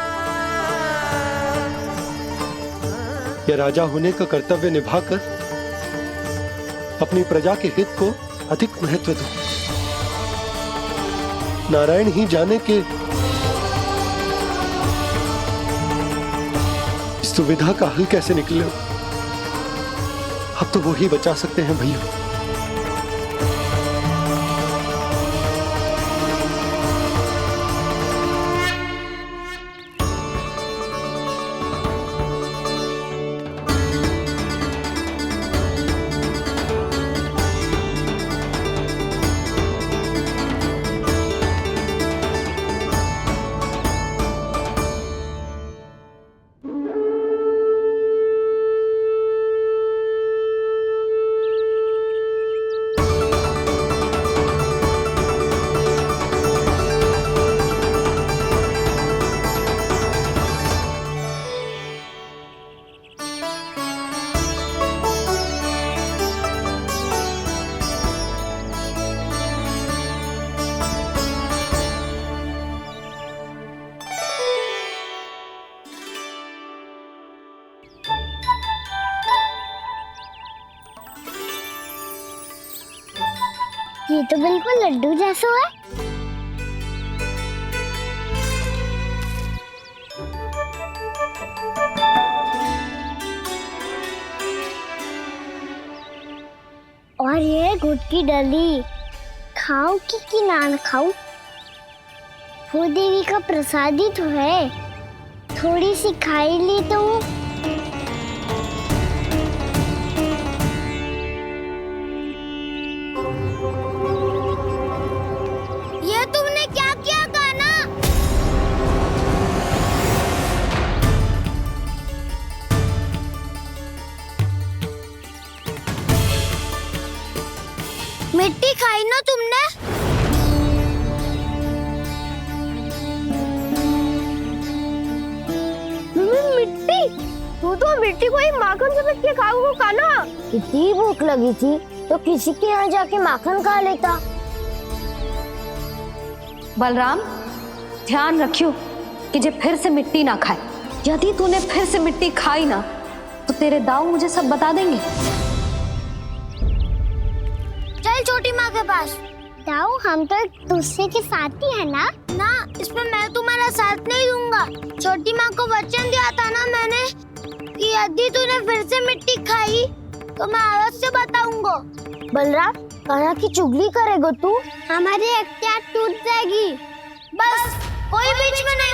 S9: राजा होने का कर्तव्य निभाकर अपनी प्रजा के हित को अधिक महत्व दूं। नारायण ही जाने के इस दुविधा का हल कैसे निकले। अब तो वो ही बचा सकते हैं भैया।
S7: ये तो बिल्कुल लड्डू जैसा है। और ये गुड़ की डली खाऊं कि ना खाऊं? वो देवी का प्रसाद ही तो है, थोड़ी सी खाई ली तो। ये तुमने क्या किया कान्हा? मिट्टी खाई ना तुमने? मिट्टी? तू तो मिट्टी को ही माखन से मिट्टी खाओगे कान्हा। इतनी भूख लगी थी तो किसी के यहाँ जाके माखन खा लेता।
S3: बलराम, ध्यान रखियो कि जे फिर से मिट्टी ना खाए। यदि तूने फिर से मिट्टी खाई ना तो तेरे दाऊ मुझे सब बता देंगे।
S7: चल छोटी माँ के पास। दाऊ, हम तो एक दूसरे के साथी है ना? ना, इसमें मैं तुम्हारा साथ नहीं दूंगा। छोटी माँ को वचन दिया था ना मैंने कि यदि तूने फिर से मिट्टी खाई तो मैं आवाज से बताऊंगा। बलराम, कान्हा की चुगली करेगा तू? हमारी अख्तियार टूट जाएगी। बस कोई बीच में नहीं